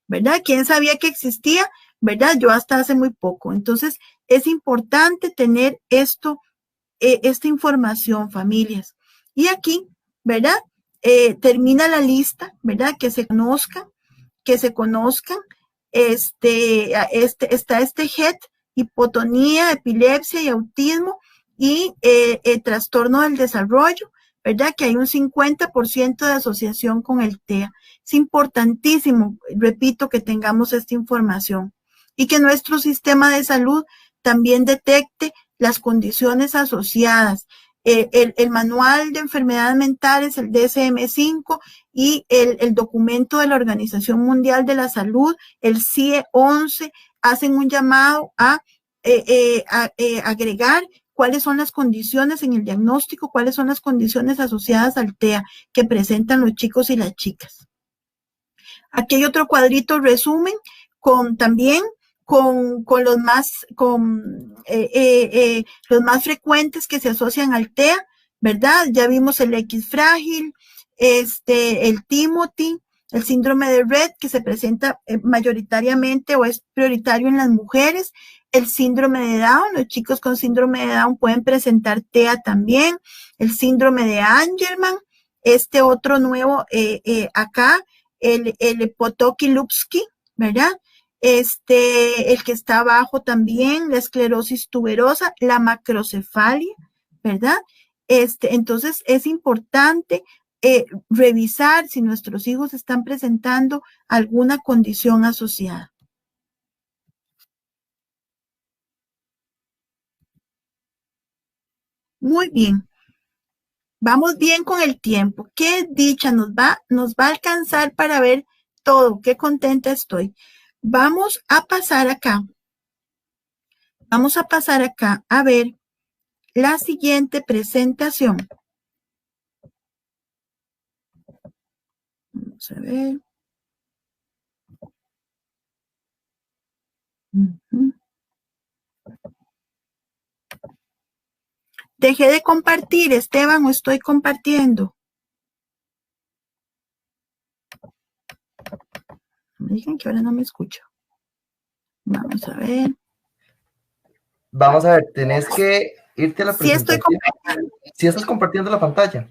¿Verdad? ¿Quién sabía que existía? ¿Verdad? Yo hasta hace muy poco. Entonces, es importante tener esta información, familias. Y aquí, ¿verdad? Termina la lista, ¿verdad? Que se conozcan. Está HET, hipotonía, epilepsia y autismo y el trastorno del desarrollo, ¿verdad? Que hay un 50% de asociación con el TEA. Es importantísimo, repito, que tengamos esta información y que nuestro sistema de salud también detecte las condiciones asociadas. El manual de enfermedades mentales, el DSM-5 y el documento de la Organización Mundial de la Salud, el CIE 11, hacen un llamado a agregar cuáles son las condiciones en el diagnóstico, cuáles son las condiciones asociadas al TEA que presentan los chicos y las chicas. Aquí hay otro cuadrito resumen también con los más frecuentes que se asocian al TEA, ¿verdad? Ya vimos el X frágil, el Timothy, el síndrome de Rett que se presenta mayoritariamente o es prioritario en las mujeres, el síndrome de Down, los chicos con síndrome de Down pueden presentar TEA también, el síndrome de Angelman, otro nuevo acá, el Potocki-Lupski, ¿verdad? El que está abajo también, la esclerosis tuberosa, la macrocefalia, ¿verdad? Entonces es importante revisar si nuestros hijos están presentando alguna condición asociada. Muy bien. Vamos bien con el tiempo. Qué dicha nos va a alcanzar para ver todo. Qué contenta estoy. Vamos a pasar acá. Vamos a pasar acá a ver la siguiente presentación. Vamos a ver. Dejé de compartir, Esteban, o estoy compartiendo. Me dijeron que ahora no me escucho. Vamos a ver. Vamos a ver, tenés que irte a la presentación. Sí, estoy compartiendo. Si estás compartiendo la pantalla.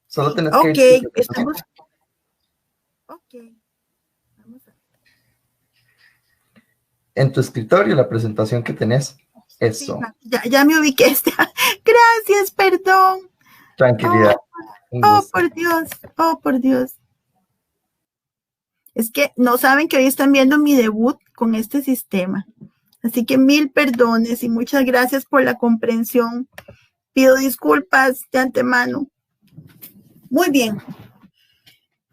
Solo tenés que irte. Estamos. Ok. Vamos a ver. En tu escritorio, la presentación que tenés. Eso. Sí, ya me ubiqué. Gracias, perdón. Tranquilidad. Por Dios. Oh, por Dios. Es que no saben que hoy están viendo mi debut con este sistema. Así que 1000 perdones y muchas gracias por la comprensión. Pido disculpas de antemano. Muy bien.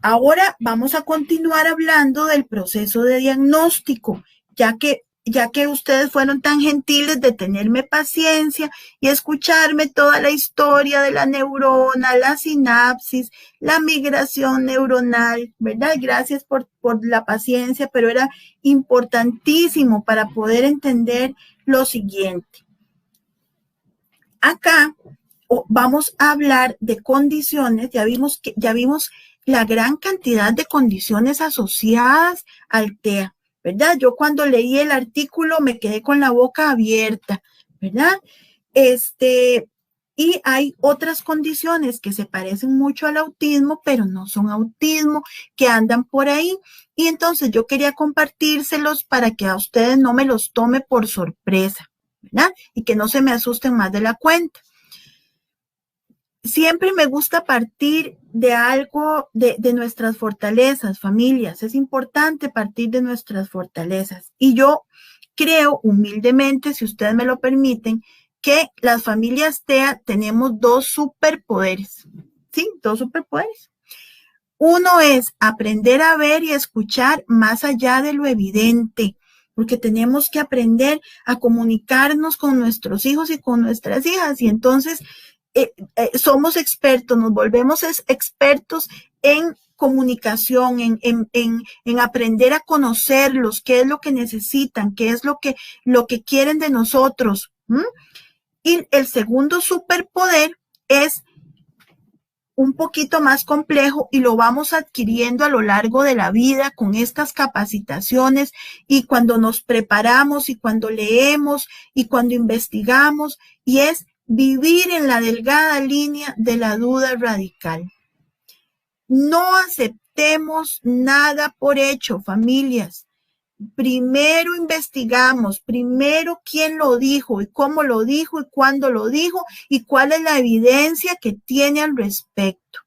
Ahora vamos a continuar hablando del proceso de diagnóstico, ya que ustedes fueron tan gentiles de tenerme paciencia y escucharme toda la historia de la neurona, la sinapsis, la migración neuronal, ¿verdad? Gracias por la paciencia, pero era importantísimo para poder entender lo siguiente. Acá vamos a hablar de condiciones, ya vimos la gran cantidad de condiciones asociadas al TEA, ¿verdad? Yo cuando leí el artículo me quedé con la boca abierta, ¿verdad? Y hay otras condiciones que se parecen mucho al autismo, pero no son autismo, que andan por ahí. Y entonces yo quería compartírselos para que a ustedes no me los tome por sorpresa, ¿verdad? Y que no se me asusten más de la cuenta. Siempre me gusta partir de algo, de nuestras fortalezas, familias. Es importante partir de nuestras fortalezas. Y yo creo humildemente, si ustedes me lo permiten, que las familias TEA tenemos 2 superpoderes. ¿Sí? 2 superpoderes. Uno es aprender a ver y escuchar más allá de lo evidente, porque tenemos que aprender a comunicarnos con nuestros hijos y con nuestras hijas. Y entonces somos expertos, nos volvemos expertos en comunicación, en aprender a conocerlos, qué es lo que necesitan, qué es lo que quieren de nosotros. Y el segundo superpoder es un poquito más complejo y lo vamos adquiriendo a lo largo de la vida con estas capacitaciones y cuando nos preparamos y cuando leemos y cuando investigamos, y es vivir en la delgada línea de la duda radical. No aceptemos nada por hecho, familias. Primero investigamos, primero quién lo dijo y cómo lo dijo y cuándo lo dijo y cuál es la evidencia que tiene al respecto.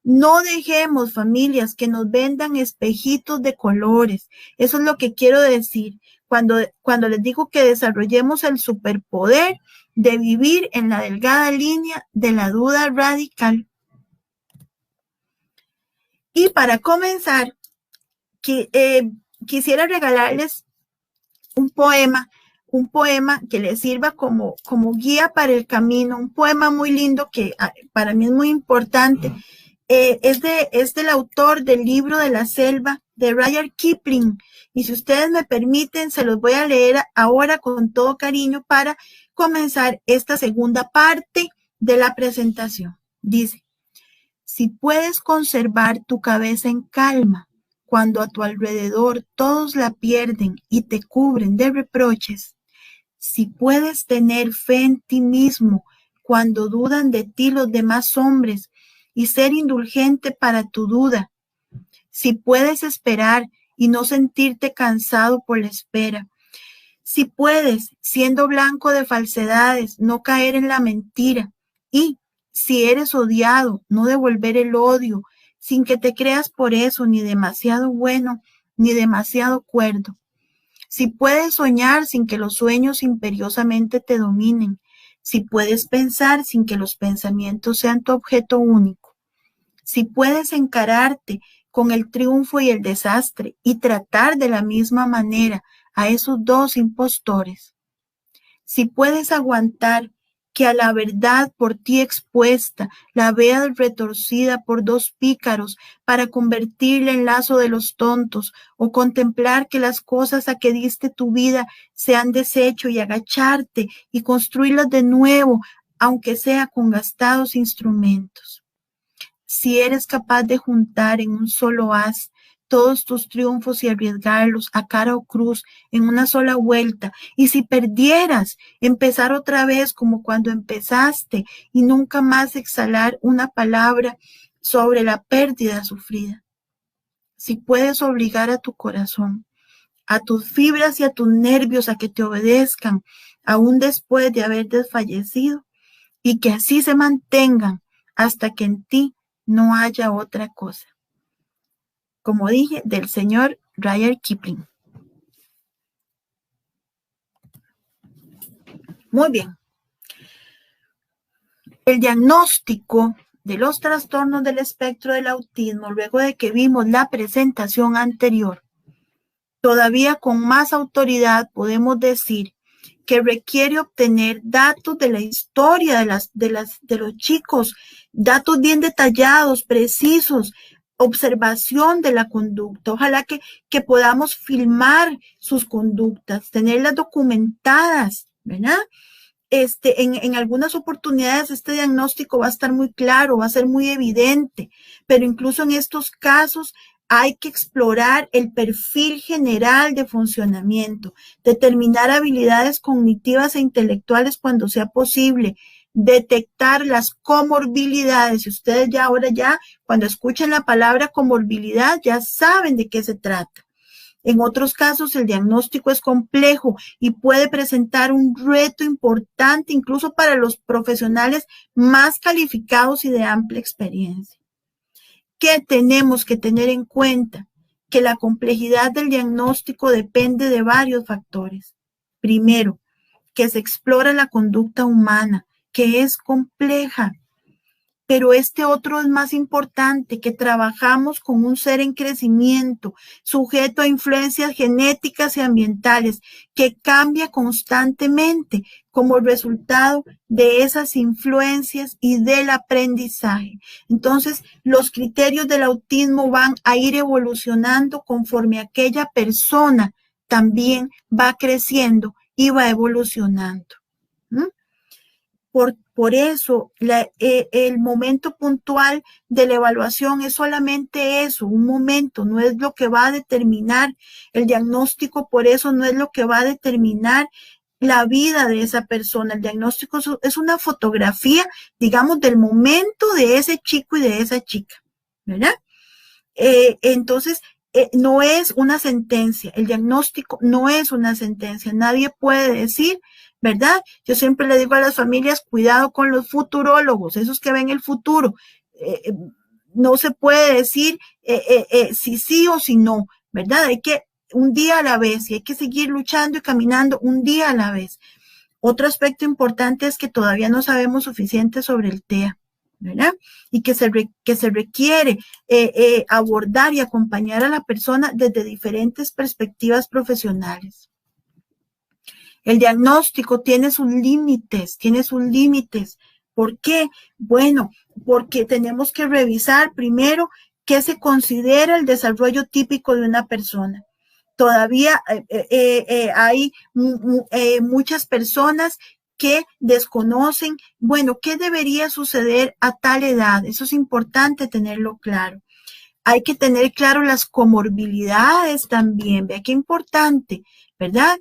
No dejemos, familias, que nos vendan espejitos de colores. Eso es lo que quiero decir. Cuando les digo que desarrollemos el superpoder de vivir en la delgada línea de la duda radical. Y para comenzar, quisiera regalarles un poema que les sirva como guía para el camino, un poema muy lindo que para mí es muy importante. Es del autor del libro de la selva, de Rudyard Kipling, y si ustedes me permiten, se los voy a leer ahora con todo cariño para comenzar esta segunda parte de la presentación. Dice: si puedes conservar tu cabeza en calma, cuando a tu alrededor todos la pierden y te cubren de reproches, si puedes tener fe en ti mismo cuando dudan de ti los demás hombres y ser indulgente para tu duda, si puedes esperar y no sentirte cansado por la espera, si puedes, siendo blanco de falsedades, no caer en la mentira, y si eres odiado, no devolver el odio, sin que te creas por eso ni demasiado bueno ni demasiado cuerdo. Si puedes soñar sin que los sueños imperiosamente te dominen, si puedes pensar sin que los pensamientos sean tu objeto único, si puedes encararte con el triunfo y el desastre y tratar de la misma manera a esos 2 impostores, si puedes aguantar que a la verdad por ti expuesta la veas retorcida por dos pícaros para convertirla en lazo de los tontos, o contemplar que las cosas a que diste tu vida se han deshecho y agacharte y construirlas de nuevo, aunque sea con gastados instrumentos. Si eres capaz de juntar en un solo haz todos tus triunfos y arriesgarlos a cara o cruz en una sola vuelta, y si perdieras, empezar otra vez como cuando empezaste y nunca más exhalar una palabra sobre la pérdida sufrida. Si puedes obligar a tu corazón, a tus fibras y a tus nervios a que te obedezcan, aún después de haber desfallecido, y que así se mantengan hasta que en ti no haya otra cosa. Como dije, del señor Rudyard Kipling. Muy bien. El diagnóstico de los trastornos del espectro del autismo, luego de que vimos la presentación anterior, todavía con más autoridad podemos decir que requiere obtener datos de la historia de los chicos, datos bien detallados, precisos, observación de la conducta. Ojalá que podamos filmar sus conductas, tenerlas documentadas, ¿verdad? En algunas oportunidades este diagnóstico va a estar muy claro, va a ser muy evidente, pero incluso en estos casos hay que explorar el perfil general de funcionamiento, determinar habilidades cognitivas e intelectuales cuando sea posible, detectar las comorbilidades. Y ustedes cuando escuchen la palabra comorbilidad, ya saben de qué se trata. En otros casos, el diagnóstico es complejo y puede presentar un reto importante incluso para los profesionales más calificados y de amplia experiencia. ¿Qué tenemos que tener en cuenta? Que la complejidad del diagnóstico depende de varios factores. Primero, que se explora la conducta humana, que es compleja. Pero este otro es más importante, que trabajamos con un ser en crecimiento, sujeto a influencias genéticas y ambientales, que cambia constantemente como resultado de esas influencias y del aprendizaje. Entonces, los criterios del autismo van a ir evolucionando conforme aquella persona también va creciendo y va evolucionando. Por eso, el momento puntual de la evaluación es solamente eso, un momento, no es lo que va a determinar el diagnóstico, por eso no es lo que va a determinar la vida de esa persona. El diagnóstico es una fotografía, digamos, del momento de ese chico y de esa chica, ¿verdad? Entonces, no es una sentencia, el diagnóstico no es una sentencia, nadie puede decir, ¿verdad? Yo siempre le digo a las familias, cuidado con los futurólogos, esos que ven el futuro. No se puede decir si sí o si no, ¿verdad? Hay que un día a la vez y hay que seguir luchando y caminando un día a la vez. Otro aspecto importante es que todavía no sabemos suficiente sobre el TEA, ¿verdad? Y que se requiere abordar y acompañar a la persona desde diferentes perspectivas profesionales. El diagnóstico tiene sus límites, ¿Por qué? Bueno, porque tenemos que revisar primero qué se considera el desarrollo típico de una persona. Todavía hay muchas personas que desconocen, bueno, ¿qué debería suceder a tal edad? Eso es importante tenerlo claro. Hay que tener claro las comorbilidades también, vea qué importante, ¿verdad?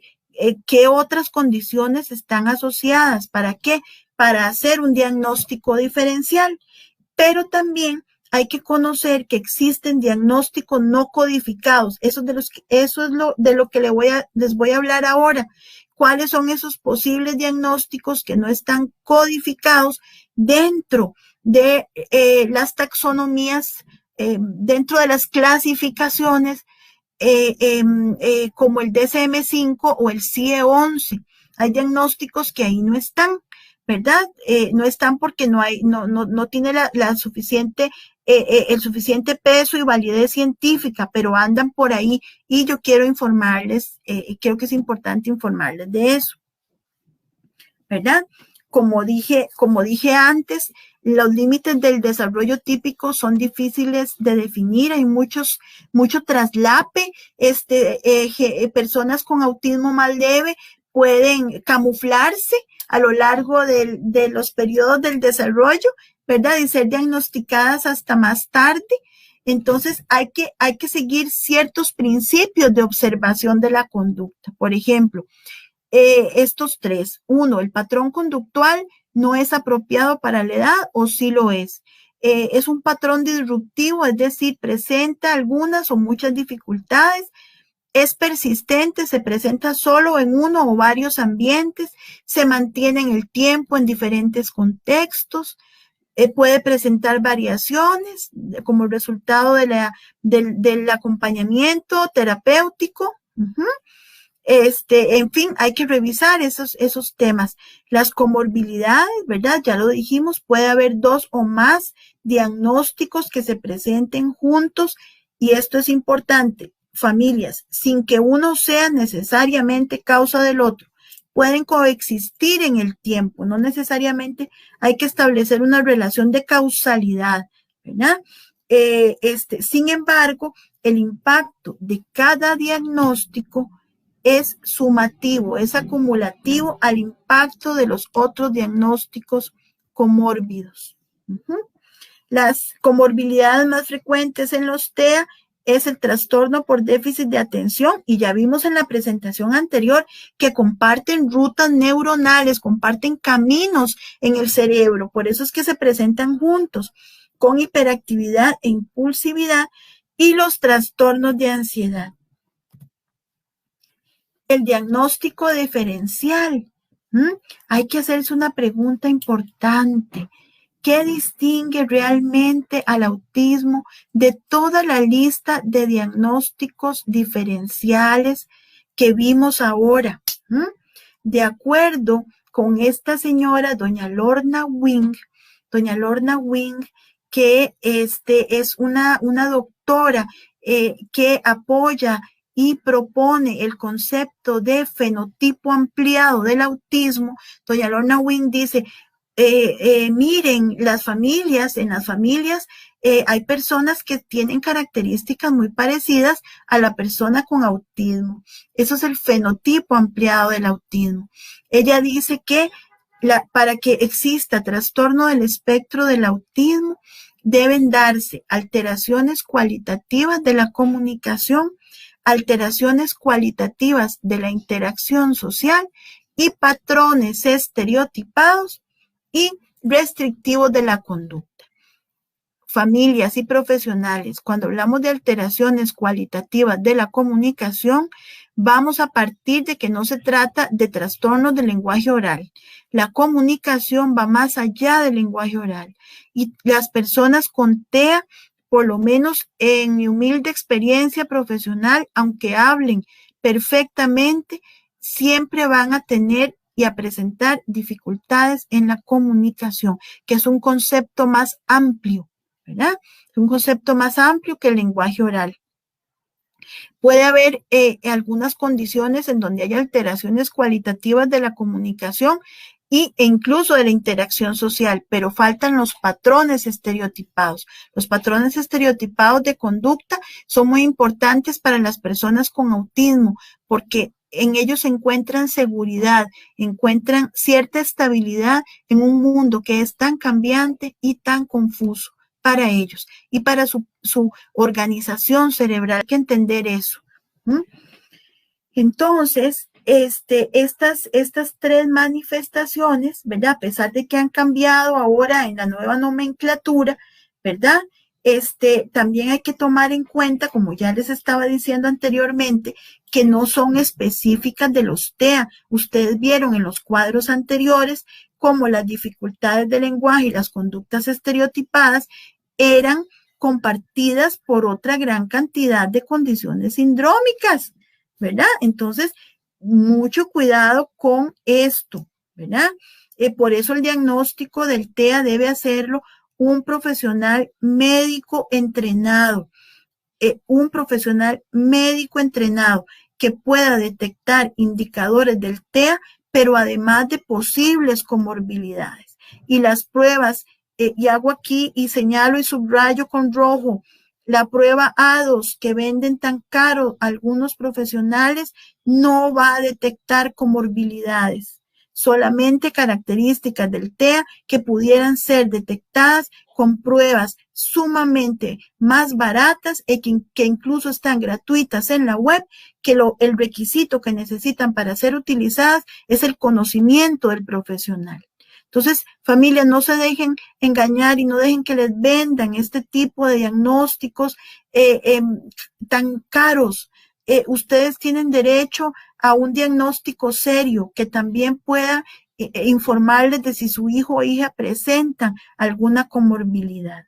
¿Qué otras condiciones están asociadas? ¿Para qué? Para hacer un diagnóstico diferencial. Pero también hay que conocer que existen diagnósticos no codificados. Eso es de lo que les voy a hablar ahora. ¿Cuáles son esos posibles diagnósticos que no están codificados dentro de las taxonomías, dentro de las clasificaciones, como el DSM-5 o el CIE-11? Hay diagnósticos que ahí no están, ¿verdad? No están porque no tiene el suficiente peso y validez científica, pero andan por ahí y yo quiero informarles, creo que es importante informarles de eso, ¿verdad? como dije antes, los límites del desarrollo típico son difíciles de definir, hay mucho traslape, personas con autismo más leve pueden camuflarse a lo largo de los periodos del desarrollo, ¿verdad? Y ser diagnosticadas hasta más tarde. Entonces hay que seguir ciertos principios de observación de la conducta. Por ejemplo, estos tres. Uno, el patrón conductual no es apropiado para la edad o sí lo es. Es un patrón disruptivo, es decir, presenta algunas o muchas dificultades, es persistente, se presenta solo en uno o varios ambientes, se mantiene en el tiempo en diferentes contextos, puede presentar variaciones como resultado del acompañamiento terapéutico. En fin, hay que revisar esos temas. Las comorbilidades, ¿verdad? Ya lo dijimos, puede haber 2 o más diagnósticos que se presenten juntos y esto es importante. Familias, sin que uno sea necesariamente causa del otro, pueden coexistir en el tiempo, no necesariamente hay que establecer una relación de causalidad, ¿verdad? Sin embargo, el impacto de cada diagnóstico es sumativo, es acumulativo al impacto de los otros diagnósticos comórbidos. Las comorbilidades más frecuentes en los TEA es el trastorno por déficit de atención y ya vimos en la presentación anterior que comparten rutas neuronales, comparten caminos en el cerebro, por eso es que se presentan juntos con hiperactividad e impulsividad y los trastornos de ansiedad. El diagnóstico diferencial. Hay que hacerse una pregunta importante. ¿Qué distingue realmente al autismo de toda la lista de diagnósticos diferenciales que vimos ahora? De acuerdo con esta señora, doña Lorna Wing, que es una doctora que apoya y propone el concepto de fenotipo ampliado del autismo. Doña Lorna Wing dice, miren, en las familias hay personas que tienen características muy parecidas a la persona con autismo. Eso es el fenotipo ampliado del autismo. Ella dice que para que exista trastorno del espectro del autismo, deben darse alteraciones cualitativas de la comunicación, alteraciones cualitativas de la interacción social y patrones estereotipados y restrictivos de la conducta. Familias y profesionales, cuando hablamos de alteraciones cualitativas de la comunicación, vamos a partir de que no se trata de trastornos del lenguaje oral. La comunicación va más allá del lenguaje oral y las personas con TEA, por lo menos en mi humilde experiencia profesional, aunque hablen perfectamente, siempre van a tener y a presentar dificultades en la comunicación, que es un concepto más amplio, ¿verdad? Es un concepto más amplio que el lenguaje oral. Puede haber algunas condiciones en donde hay alteraciones cualitativas de la comunicación e incluso de la interacción social, pero faltan los patrones estereotipados. Los patrones estereotipados de conducta son muy importantes para las personas con autismo porque en ellos encuentran seguridad, encuentran cierta estabilidad en un mundo que es tan cambiante y tan confuso para ellos y para su organización cerebral. Hay que entender eso. Entonces, estas tres manifestaciones, ¿verdad? A pesar de que han cambiado ahora en la nueva nomenclatura, ¿verdad? También hay que tomar en cuenta, como ya les estaba diciendo anteriormente, que no son específicas de los TEA. Ustedes vieron en los cuadros anteriores cómo las dificultades del lenguaje y las conductas estereotipadas eran compartidas por otra gran cantidad de condiciones sindrómicas, ¿verdad? Entonces, mucho cuidado con esto, ¿verdad? Por eso el diagnóstico del TEA debe hacerlo un profesional médico entrenado, que pueda detectar indicadores del TEA, pero además de posibles comorbilidades. Y las pruebas, y hago aquí y señalo y subrayo con rojo, la prueba A2 que venden tan caro algunos profesionales no va a detectar comorbilidades, solamente características del TEA que pudieran ser detectadas con pruebas sumamente más baratas y que incluso están gratuitas en la web, que el requisito que necesitan para ser utilizadas es el conocimiento del profesional. Entonces, familias, no se dejen engañar y no dejen que les vendan este tipo de diagnósticos tan caros. Ustedes tienen derecho a un diagnóstico serio que también pueda informarles de si su hijo o hija presentan alguna comorbilidad.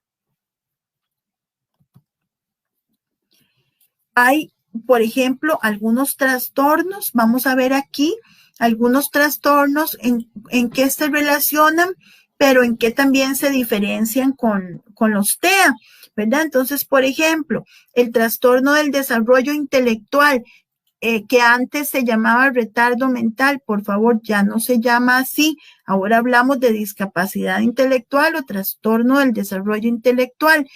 Hay, por ejemplo, algunos trastornos, vamos a ver aquí, algunos trastornos en qué se relacionan, pero en qué también se diferencian con los TEA, ¿verdad? Entonces, por ejemplo, el trastorno del desarrollo intelectual, que antes se llamaba retardo mental, por favor, ya no se llama así. Ahora hablamos de discapacidad intelectual o trastorno del desarrollo intelectual.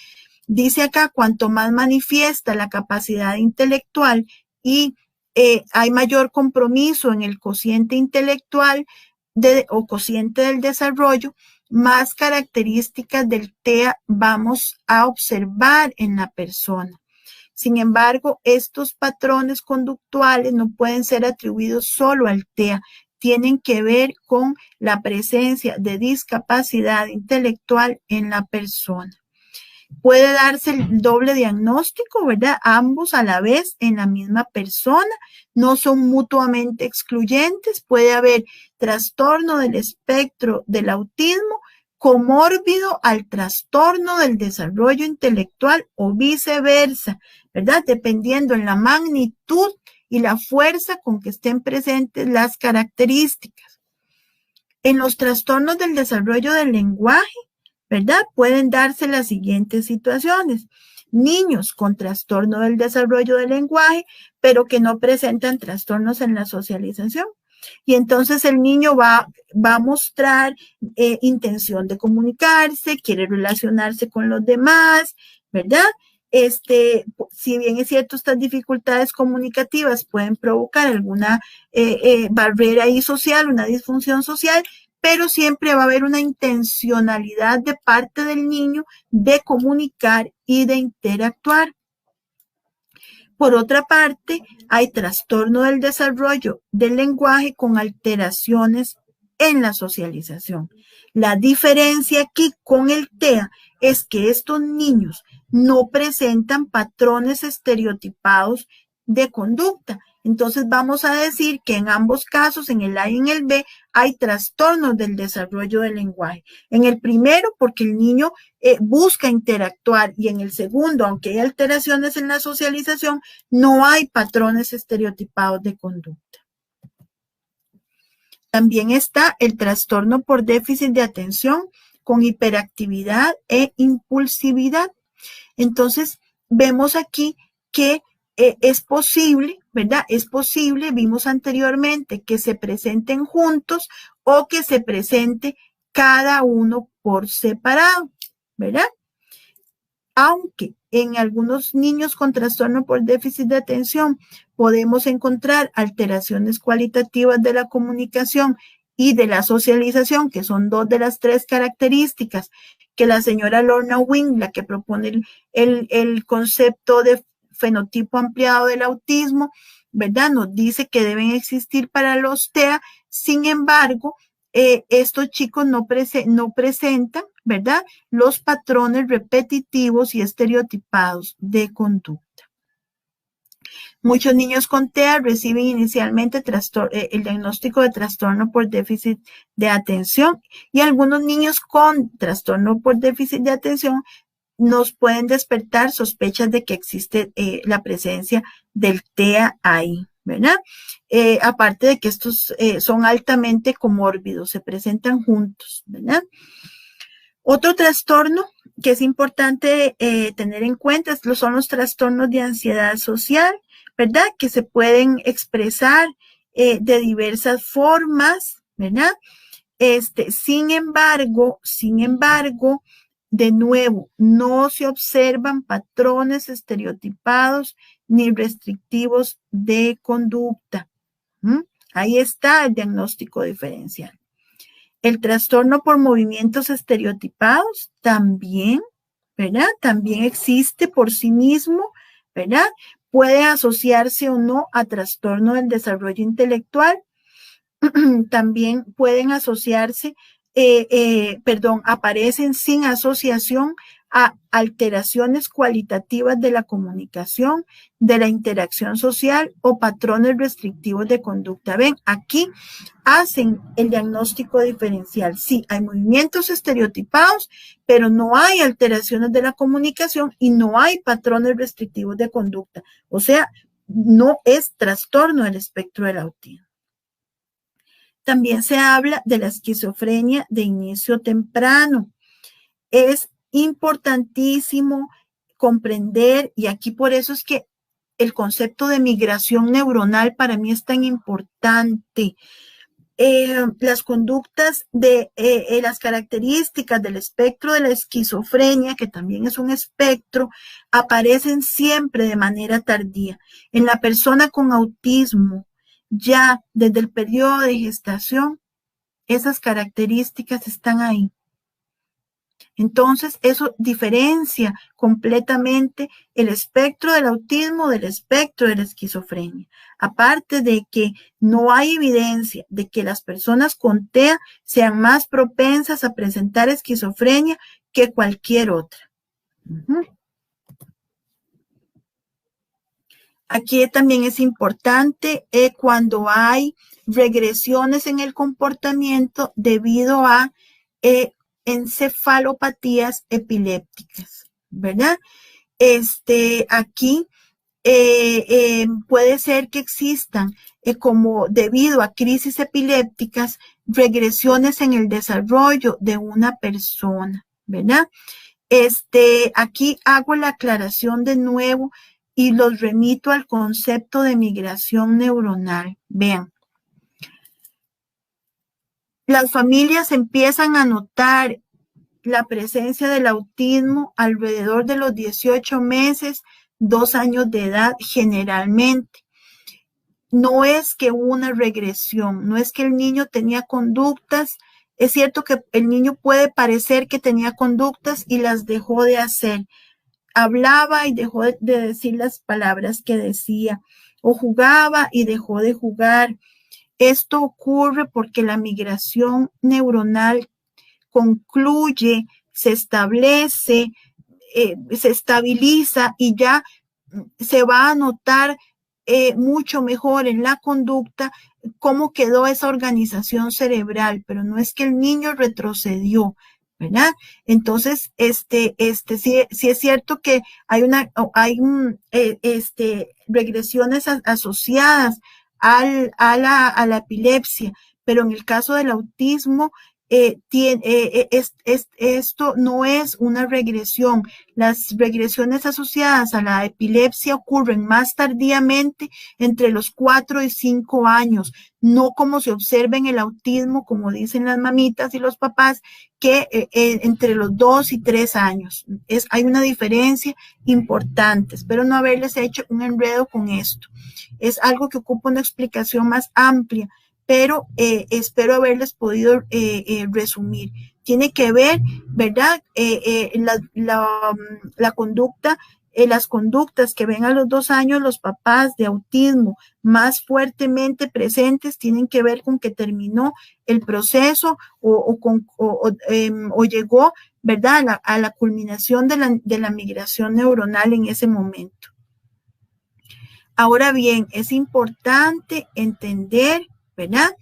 Dice acá, cuanto más manifiesta la capacidad intelectual y hay mayor compromiso en el cociente intelectual o cociente del desarrollo, más características del TEA vamos a observar en la persona. Sin embargo, estos patrones conductuales no pueden ser atribuidos solo al TEA, tienen que ver con la presencia de discapacidad intelectual en la persona. Puede darse el doble diagnóstico, ¿verdad? Ambos a la vez en la misma persona, no son mutuamente excluyentes. Puede haber trastorno del espectro del autismo comórbido al trastorno del desarrollo intelectual o viceversa, ¿verdad? Dependiendo en la magnitud y la fuerza con que estén presentes las características. En los trastornos del desarrollo del lenguaje, ¿verdad? Pueden darse las siguientes situaciones. Niños con trastorno del desarrollo del lenguaje, pero que no presentan trastornos en la socialización. Y entonces el niño va a mostrar intención de comunicarse, quiere relacionarse con los demás, ¿verdad? Si bien es cierto, estas dificultades comunicativas pueden provocar alguna barrera ahí social, una disfunción social, pero siempre va a haber una intencionalidad de parte del niño de comunicar y de interactuar. Por otra parte, hay trastorno del desarrollo del lenguaje con alteraciones en la socialización. La diferencia aquí con el TEA es que estos niños no presentan patrones estereotipados de conducta. Entonces vamos a decir que en ambos casos, en el A y en el B, hay trastornos del desarrollo del lenguaje. En el primero, porque el niño busca interactuar, y en el segundo, aunque hay alteraciones en la socialización, no hay patrones estereotipados de conducta. También está el trastorno por déficit de atención con hiperactividad e impulsividad. Entonces, vemos aquí que es posible, ¿verdad? Es posible, vimos anteriormente, que se presenten juntos o que se presente cada uno por separado, ¿verdad? Aunque en algunos niños con trastorno por déficit de atención podemos encontrar alteraciones cualitativas de la comunicación y de la socialización, que son dos de las tres características que la señora Lorna Wing, la que propone el concepto de fenotipo ampliado del autismo, ¿verdad? Nos dice que deben existir para los TEA. Sin embargo, estos chicos no presentan, ¿verdad?, los patrones repetitivos y estereotipados de conducta. Muchos niños con TEA reciben inicialmente el diagnóstico de trastorno por déficit de atención, y algunos niños con trastorno por déficit de atención nos pueden despertar sospechas de que existe la presencia del TEA ahí, ¿verdad? Aparte de que estos son altamente comórbidos, se presentan juntos, ¿verdad? Otro trastorno que es importante tener en cuenta son los trastornos de ansiedad social, ¿verdad? Que se pueden expresar de diversas formas, ¿verdad? Sin embargo, de nuevo, no se observan patrones estereotipados ni restrictivos de conducta. Ahí está el diagnóstico diferencial. El trastorno por movimientos estereotipados también, ¿verdad? También existe por sí mismo, ¿verdad? Puede asociarse o no a trastorno del desarrollo intelectual. También pueden asociarse, aparecen sin asociación a alteraciones cualitativas de la comunicación, de la interacción social o patrones restrictivos de conducta. Ven, aquí hacen el diagnóstico diferencial. Sí, hay movimientos estereotipados, pero no hay alteraciones de la comunicación y no hay patrones restrictivos de conducta. O sea, no es trastorno del espectro del autismo. También se habla de la esquizofrenia de inicio temprano. Es importantísimo comprender, y aquí por eso es que el concepto de migración neuronal para mí es tan importante. Las conductas de las características del espectro de la esquizofrenia, que también es un espectro, aparecen siempre de manera tardía. En la persona con autismo, ya desde el periodo de gestación, esas características están ahí. Entonces, eso diferencia completamente el espectro del autismo del espectro de la esquizofrenia. Aparte de que no hay evidencia de que las personas con TEA sean más propensas a presentar esquizofrenia que cualquier otra. Aquí también es importante cuando hay regresiones en el comportamiento debido a encefalopatías epilépticas, ¿verdad? Aquí puede ser que existan como debido a crisis epilépticas, regresiones en el desarrollo de una persona, ¿verdad? Aquí hago la aclaración de nuevo y los remito al concepto de migración neuronal. Vean, las familias empiezan a notar la presencia del autismo alrededor de los 18 meses, 2 años de edad generalmente. No es que una regresión, no es que el niño tenía conductas. Es cierto que el niño puede parecer que tenía conductas y las dejó de hacer. Hablaba y dejó de decir las palabras que decía, o jugaba y dejó de jugar. Esto ocurre porque la migración neuronal concluye, se establece, se estabiliza y ya se va a notar mucho mejor en la conducta cómo quedó esa organización cerebral, pero no es que el niño retrocedió, ¿verdad? Entonces, sí es cierto que hay regresiones asociadas a la epilepsia, pero en el caso del autismo, esto no es una regresión. Las regresiones asociadas a la epilepsia ocurren más tardíamente entre los 4 y 5 años, no como se observa en el autismo, como dicen las mamitas y los papás, que entre los 2 y 3 años. Hay una diferencia importante. Espero no haberles hecho un enredo con esto. Es algo que ocupa una explicación más amplia, pero espero haberles podido resumir. Tiene que ver, ¿verdad? La conducta, las conductas que ven a los 2 años los papás de autismo más fuertemente presentes tienen que ver con que terminó el proceso o llegó, ¿verdad? A la culminación de la migración neuronal en ese momento. Ahora bien, es importante entender, ¿verdad?,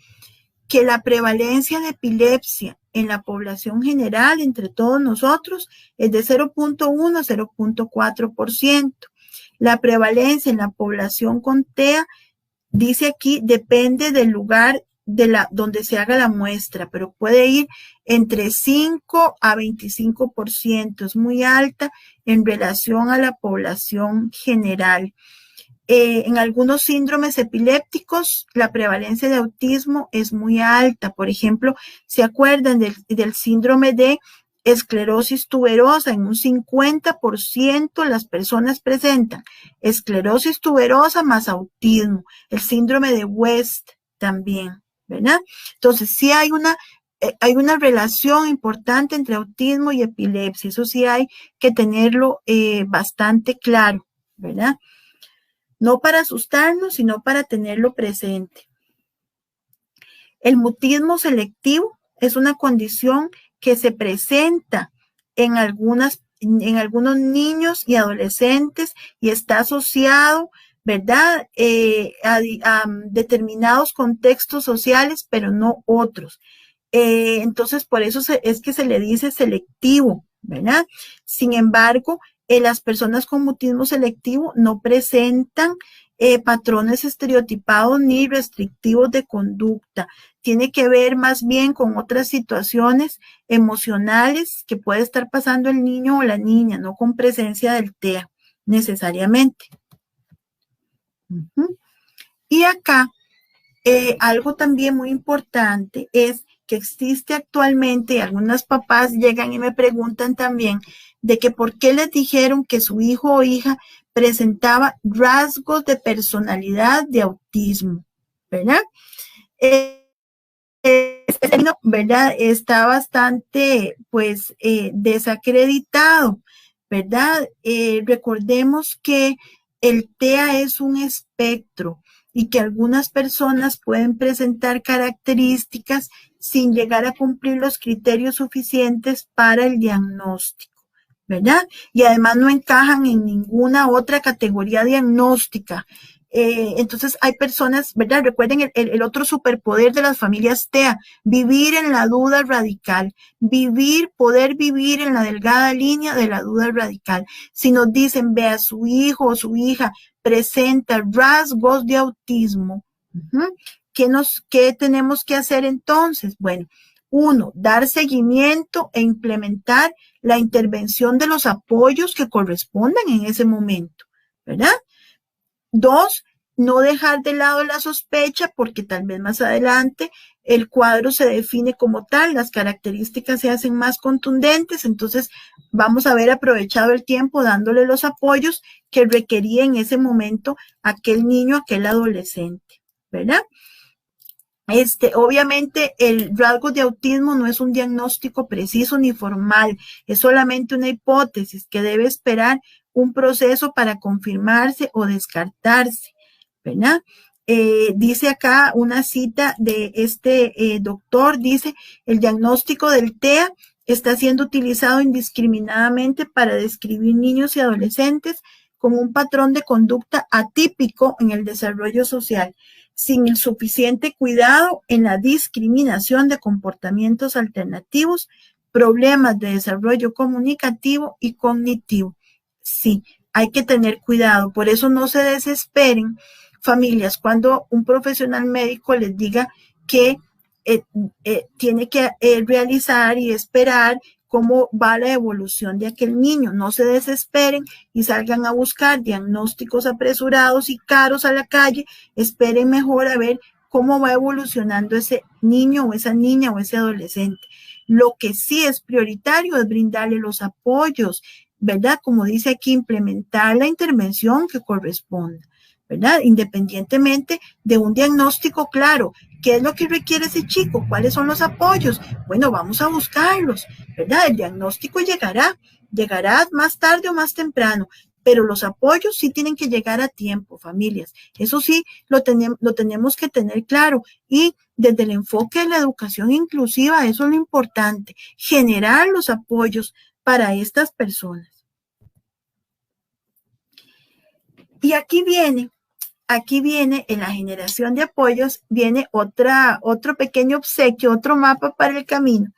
que la prevalencia de epilepsia en la población general, entre todos nosotros, es de 0.1 a 0.4%. La prevalencia en la población con TEA, dice aquí, depende del lugar donde se haga la muestra, pero puede ir entre 5 a 25%. Es muy alta en relación a la población general. En algunos síndromes epilépticos, la prevalencia de autismo es muy alta. Por ejemplo, ¿se acuerdan del síndrome de esclerosis tuberosa? En un 50% las personas presentan esclerosis tuberosa más autismo. El síndrome de West también, ¿verdad? Entonces, sí hay una relación importante entre autismo y epilepsia. Eso sí hay que tenerlo bastante claro, ¿verdad? No para asustarnos, sino para tenerlo presente. El mutismo selectivo es una condición que se presenta en algunos niños y adolescentes y está asociado, ¿verdad?, a determinados contextos sociales, pero no otros. Entonces, por eso es que se le dice selectivo, ¿verdad? Sin embargo, las personas con mutismo selectivo no presentan patrones estereotipados ni restrictivos de conducta. Tiene que ver más bien con otras situaciones emocionales que puede estar pasando el niño o la niña, no con presencia del TEA necesariamente. Y acá, algo también muy importante es que existe actualmente, y algunos papás llegan y me preguntan también, de que por qué les dijeron que su hijo o hija presentaba rasgos de personalidad de autismo, ¿verdad? Este término, ¿verdad?, está bastante, pues, desacreditado, ¿verdad? Recordemos que el TEA es un espectro y que algunas personas pueden presentar características sin llegar a cumplir los criterios suficientes para el diagnóstico, ¿verdad? Y además no encajan en ninguna otra categoría diagnóstica. Entonces hay personas, ¿verdad? Recuerden el otro superpoder de las familias TEA, vivir en la duda radical, poder vivir en la delgada línea de la duda radical. Si nos dicen, vea, su hijo o su hija presenta rasgos de autismo, ¿qué tenemos que hacer entonces? Bueno, 1, dar seguimiento e implementar la intervención de los apoyos que correspondan en ese momento, ¿verdad? 2, no dejar de lado la sospecha porque tal vez más adelante el cuadro se define como tal, las características se hacen más contundentes, entonces vamos a haber aprovechado el tiempo dándole los apoyos que requería en ese momento aquel niño, aquel adolescente, ¿verdad? Obviamente el rasgo de autismo no es un diagnóstico preciso ni formal, es solamente una hipótesis que debe esperar un proceso para confirmarse o descartarse, ¿verdad? Dice acá una cita de este doctor, dice, el diagnóstico del TEA está siendo utilizado indiscriminadamente para describir niños y adolescentes con un patrón de conducta atípico en el desarrollo social, sin el suficiente cuidado en la discriminación de comportamientos alternativos, problemas de desarrollo comunicativo y cognitivo. Sí, hay que tener cuidado, por eso no se desesperen, familias, cuando un profesional médico les diga que tiene que realizar y esperar cómo va la evolución de aquel niño. No se desesperen y salgan a buscar diagnósticos apresurados y caros a la calle. Esperen mejor a ver cómo va evolucionando ese niño o esa niña o ese adolescente. Lo que sí es prioritario es brindarle los apoyos, ¿verdad? Como dice aquí, implementar la intervención que corresponda, ¿verdad? Independientemente de un diagnóstico claro. ¿Qué es lo que requiere ese chico? ¿Cuáles son los apoyos? Bueno, vamos a buscarlos, ¿verdad? El diagnóstico llegará más tarde o más temprano, pero los apoyos sí tienen que llegar a tiempo, familias. Eso sí, lo tenemos que tener claro. Y desde el enfoque de la educación inclusiva, eso es lo importante, generar los apoyos para estas personas. Y aquí viene en la generación de apoyos, viene otro pequeño obsequio, otro mapa para el camino.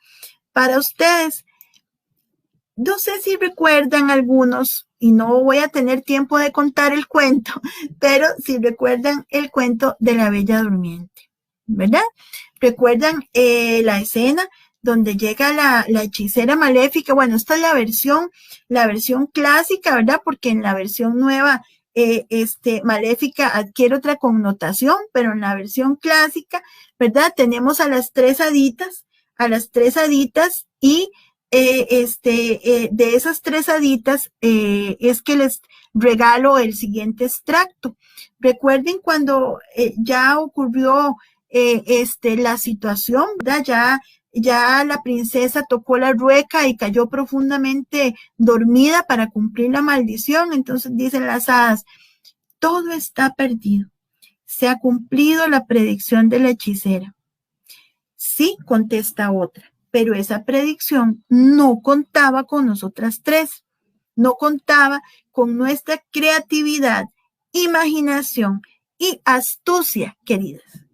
Para ustedes, no sé si recuerdan algunos, y no voy a tener tiempo de contar el cuento, pero si recuerdan el cuento de la Bella Durmiente, ¿verdad? ¿Recuerdan la escena donde llega la hechicera maléfica? Bueno, esta es la versión clásica, ¿verdad? Porque en la versión nueva maléfica adquiere otra connotación, pero en la versión clásica, ¿verdad? Tenemos a las tres haditas y de esas tres haditas es que les regalo el siguiente extracto. Recuerden cuando ya ocurrió la situación, ¿verdad? Ya la princesa tocó la rueca y cayó profundamente dormida para cumplir la maldición. Entonces dicen las hadas, todo está perdido. Se ha cumplido la predicción de la hechicera. Sí, contesta otra, pero esa predicción no contaba con nosotras tres. No contaba con nuestra creatividad, imaginación y astucia, queridas.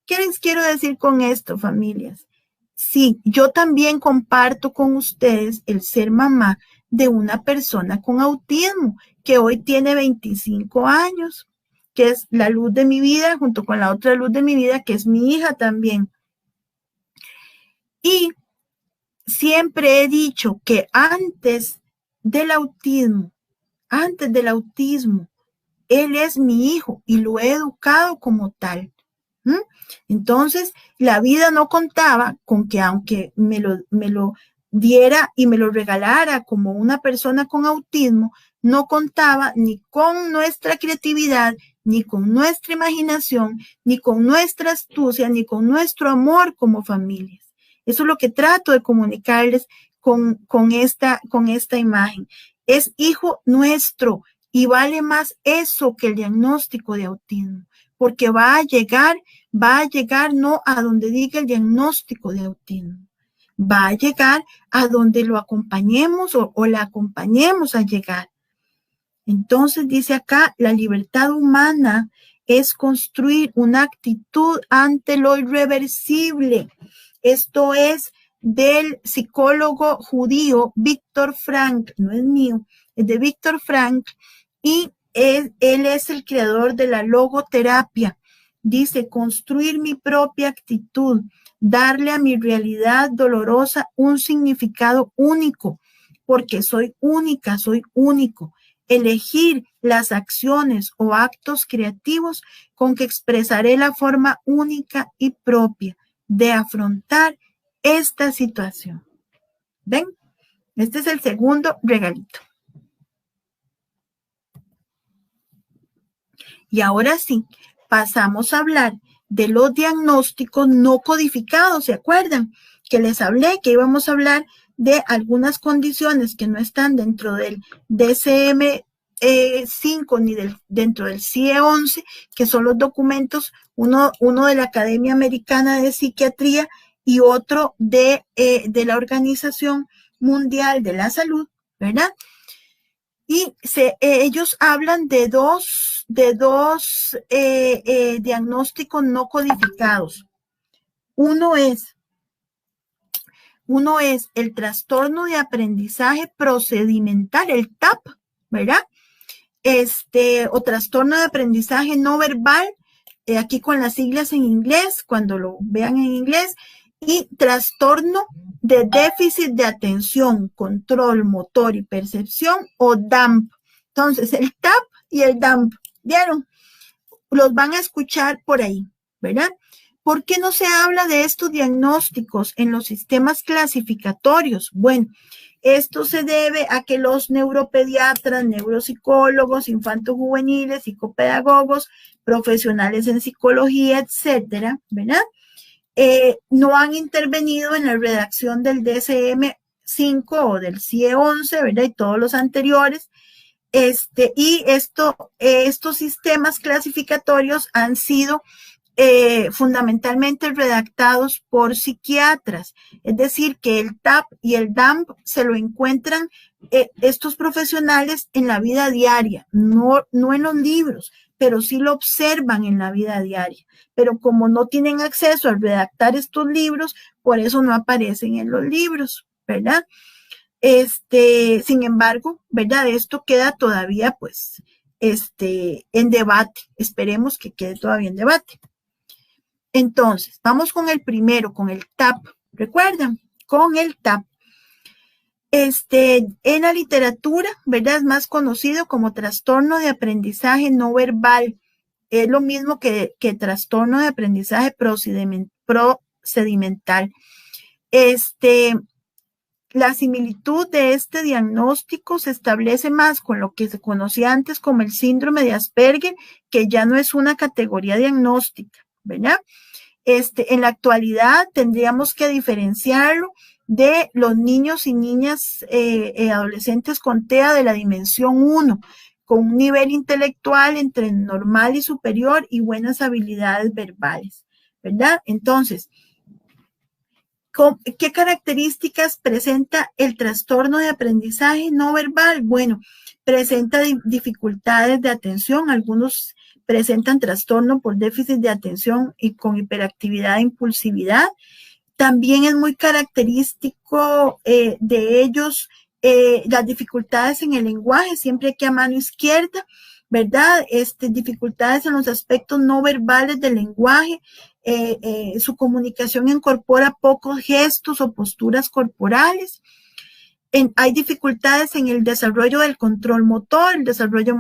¿Qué les quiero decir con esto, familias? Sí, yo también comparto con ustedes el ser mamá de una persona con autismo que hoy tiene 25 años, que es la luz de mi vida, junto con la otra luz de mi vida, que es mi hija también. Y siempre he dicho que antes del autismo, él es mi hijo y lo he educado como tal. Entonces, la vida no contaba con que aunque me lo diera y me lo regalara como una persona con autismo, no contaba ni con nuestra creatividad, ni con nuestra imaginación, ni con nuestra astucia, ni con nuestro amor como familias. Eso es lo que trato de comunicarles con esta imagen. Es hijo nuestro y vale más eso que el diagnóstico de autismo, porque va a llegar no a donde diga el diagnóstico de autismo, va a llegar a donde lo acompañemos o la acompañemos a llegar. Entonces dice acá, la libertad humana es construir una actitud ante lo irreversible. Esto es del psicólogo judío Viktor Frankl, no es mío, es de Viktor Frankl, y él es el creador de la logoterapia. Dice, construir mi propia actitud, darle a mi realidad dolorosa un significado único, porque soy única, soy único. Elegir las acciones o actos creativos con que expresaré la forma única y propia de afrontar esta situación. ¿Ven? Este es el segundo regalito. Y ahora sí, pasamos a hablar de los diagnósticos no codificados. ¿Se acuerdan? Que les hablé que íbamos a hablar de algunas condiciones que no están dentro del DSM-5 ni dentro del CIE-11, que son los documentos, uno de la Academia Americana de Psiquiatría y otro de la Organización Mundial de la Salud, ¿verdad? Y ellos hablan de dos diagnósticos no codificados. Uno es el trastorno de aprendizaje procedimental, el TAP, ¿verdad? O trastorno de aprendizaje no verbal, aquí con las siglas en inglés, cuando lo vean en inglés, y trastorno de déficit de atención, control motor y percepción, o DAMP. Entonces, el TAP y el DAMP, ¿vieron? Los van a escuchar por ahí, ¿verdad? ¿Por qué no se habla de estos diagnósticos en los sistemas clasificatorios? Bueno, esto se debe a que los neuropediatras, neuropsicólogos, infantojuveniles, psicopedagogos, profesionales en psicología, etcétera, ¿verdad? No han intervenido en la redacción del DSM-5 o del CIE-11, ¿verdad? Y todos los anteriores. Y estos sistemas clasificatorios han sido fundamentalmente redactados por psiquiatras, es decir, que el TAP y el DAMP se lo encuentran estos profesionales en la vida diaria, no en los libros, pero sí lo observan en la vida diaria. Pero como no tienen acceso a redactar estos libros, por eso no aparecen en los libros, ¿verdad? Sin embargo, ¿verdad? Esto queda todavía, pues, en debate. Esperemos que quede todavía en debate. Entonces, vamos con el primero, con el TAP. ¿Recuerdan? Con el TAP. En la literatura, ¿verdad? Es más conocido como trastorno de aprendizaje no verbal. Es lo mismo que trastorno de aprendizaje procedimental. La similitud de este diagnóstico se establece más con lo que se conocía antes como el síndrome de Asperger, que ya no es una categoría diagnóstica, ¿verdad? En la actualidad tendríamos que diferenciarlo de los niños y niñas adolescentes con TEA de la dimensión 1, con un nivel intelectual entre normal y superior y buenas habilidades verbales, ¿verdad? Entonces, ¿qué características presenta el trastorno de aprendizaje no verbal? Bueno, presenta dificultades de atención, algunos presentan trastorno por déficit de atención y con hiperactividad e impulsividad. También es muy característico de ellos las dificultades en el lenguaje, siempre que a mano izquierda, ¿verdad? Dificultades en los aspectos no verbales del lenguaje, su comunicación incorpora pocos gestos o posturas corporales. Hay dificultades en el desarrollo del control motor, el desarrollo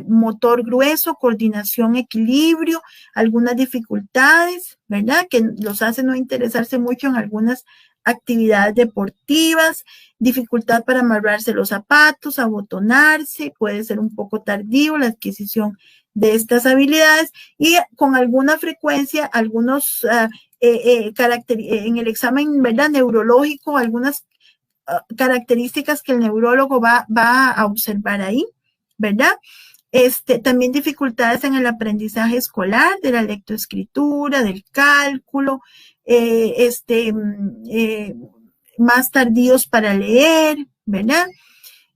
motor grueso, coordinación, equilibrio, algunas dificultades, ¿verdad? Que los hacen no interesarse mucho en algunas actividades deportivas, dificultad para amarrarse los zapatos, abotonarse, puede ser un poco tardío la adquisición de estas habilidades y con alguna frecuencia, algunos en el examen, ¿verdad? Neurológico, algunas características que el neurólogo va a observar ahí, ¿verdad? También dificultades en el aprendizaje escolar, de la lectoescritura, del cálculo, más tardíos para leer, ¿verdad?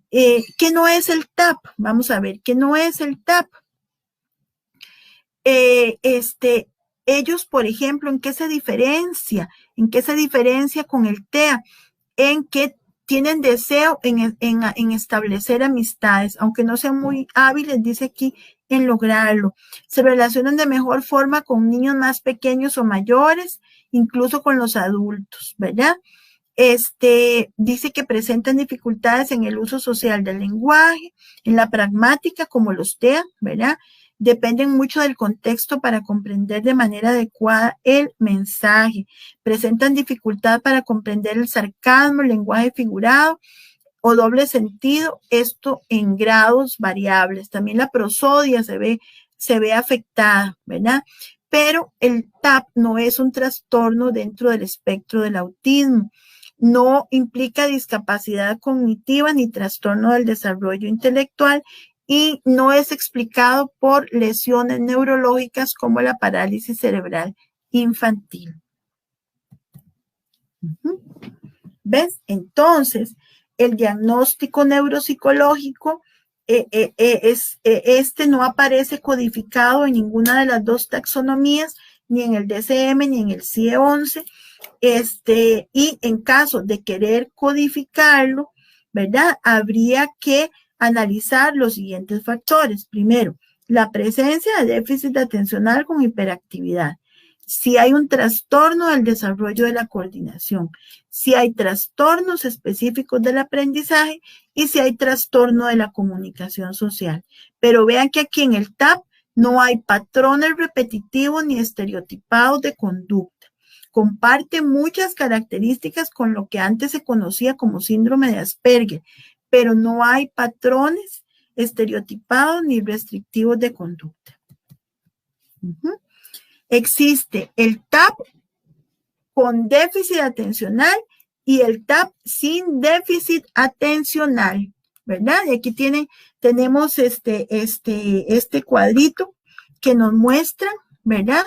¿Qué no es el TAP? Vamos a ver, ¿qué no es el TAP? Ellos, por ejemplo, ¿en qué se diferencia? ¿En qué se diferencia con el TEA? En que tienen deseo en establecer amistades, aunque no sean muy hábiles, dice aquí, en lograrlo. Se relacionan de mejor forma con niños más pequeños o mayores, incluso con los adultos, ¿verdad? Dice que presentan dificultades en el uso social del lenguaje, en la pragmática, como los TEA, ¿verdad? Dependen mucho del contexto para comprender de manera adecuada el mensaje. Presentan dificultad para comprender el sarcasmo, el lenguaje figurado o doble sentido, esto en grados variables. También la prosodia se ve afectada, ¿verdad? Pero el TAP no es un trastorno dentro del espectro del autismo. No implica discapacidad cognitiva ni trastorno del desarrollo intelectual y no es explicado por lesiones neurológicas como la parálisis cerebral infantil. ¿Ves? Entonces, el diagnóstico neuropsicológico no aparece codificado en ninguna de las dos taxonomías, ni en el DSM ni en el CIE-11. Y en caso de querer codificarlo, ¿verdad? Habría que analizar los siguientes factores. Primero, la presencia de déficit atencional con hiperactividad. Si hay un trastorno del desarrollo de la coordinación, si hay trastornos específicos del aprendizaje y si hay trastorno de la comunicación social. Pero vean que aquí en el TAP no hay patrones repetitivos ni estereotipados de conducta. Comparte muchas características con lo que antes se conocía como síndrome de Asperger, pero no hay patrones estereotipados ni restrictivos de conducta. Existe el TAP con déficit atencional y el TAP sin déficit atencional, ¿verdad? Y aquí tenemos este cuadrito que nos muestra, ¿verdad?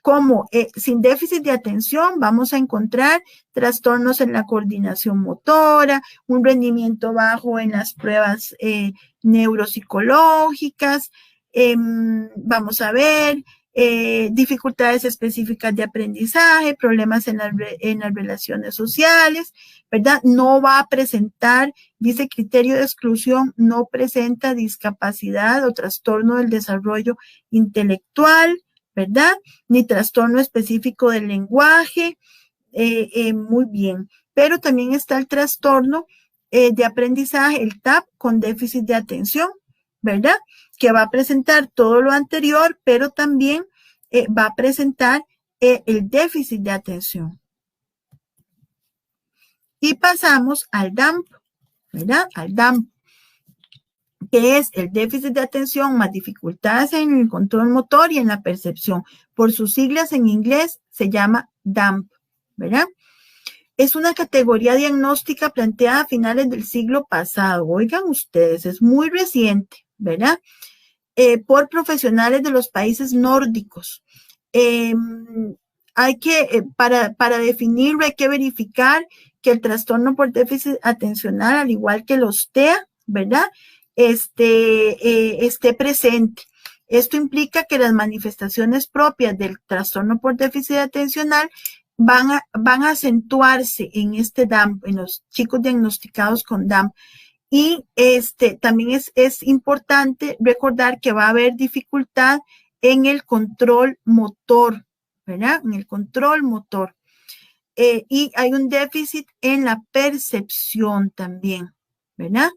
Como sin déficit de atención vamos a encontrar trastornos en la coordinación motora, un rendimiento bajo en las pruebas neuropsicológicas, vamos a ver dificultades específicas de aprendizaje, problemas en las relaciones sociales, ¿verdad? No va a presentar, dice criterio de exclusión, no presenta discapacidad o trastorno del desarrollo intelectual, ¿verdad? Ni trastorno específico del lenguaje, muy bien. Pero también está el trastorno de aprendizaje, el TAP, con déficit de atención, ¿verdad? Que va a presentar todo lo anterior, pero también va a presentar el déficit de atención. Y pasamos al DAMP, ¿verdad? Al DAMP, que es el déficit de atención más dificultades en el control motor y en la percepción. Por sus siglas en inglés se llama DAMP, ¿verdad? Es una categoría diagnóstica planteada a finales del siglo pasado. Oigan ustedes, es muy reciente, ¿verdad? Por profesionales de los países nórdicos. Para definirlo, hay que verificar que el trastorno por déficit atencional, al igual que los TEA, ¿verdad?, esté presente. Esto implica que las manifestaciones propias del trastorno por déficit atencional van a acentuarse en este DAMP, en los chicos diagnosticados con DAMP. Y también es importante recordar que va a haber dificultad en el control motor, ¿verdad? En el control motor. Y hay un déficit en la percepción también, ¿verdad?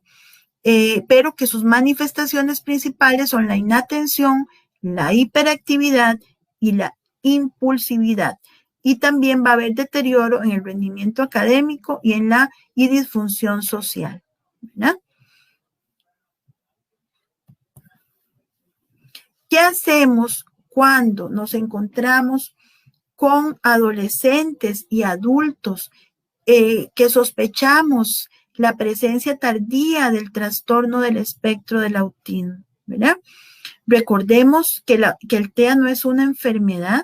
Pero que sus manifestaciones principales son la inatención, la hiperactividad y la impulsividad. Y también va a haber deterioro en el rendimiento académico y en la disfunción social, ¿verdad? ¿Qué hacemos cuando nos encontramos con adolescentes y adultos que sospechamos la presencia tardía del trastorno del espectro del autismo, ¿verdad? Recordemos que el TEA no es una enfermedad,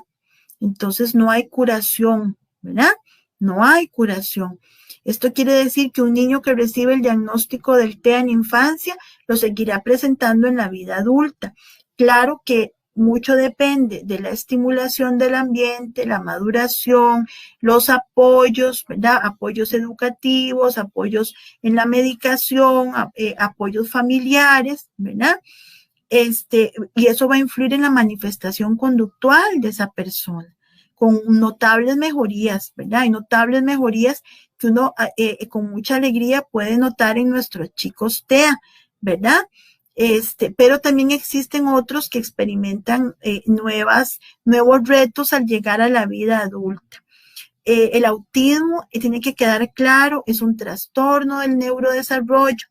entonces no hay curación, ¿verdad? No hay curación. Esto quiere decir que un niño que recibe el diagnóstico del TEA en infancia lo seguirá presentando en la vida adulta. Claro que mucho depende de la estimulación del ambiente, la maduración, los apoyos, ¿verdad? Apoyos educativos, apoyos en la medicación, apoyos familiares, ¿verdad? Y eso va a influir en la manifestación conductual de esa persona, con notables mejorías, ¿verdad? Hay notables mejorías que uno con mucha alegría puede notar en nuestros chicos TEA, ¿verdad? Pero también existen otros que experimentan nuevos retos al llegar a la vida adulta. El autismo, tiene que quedar claro, es un trastorno del neurodesarrollo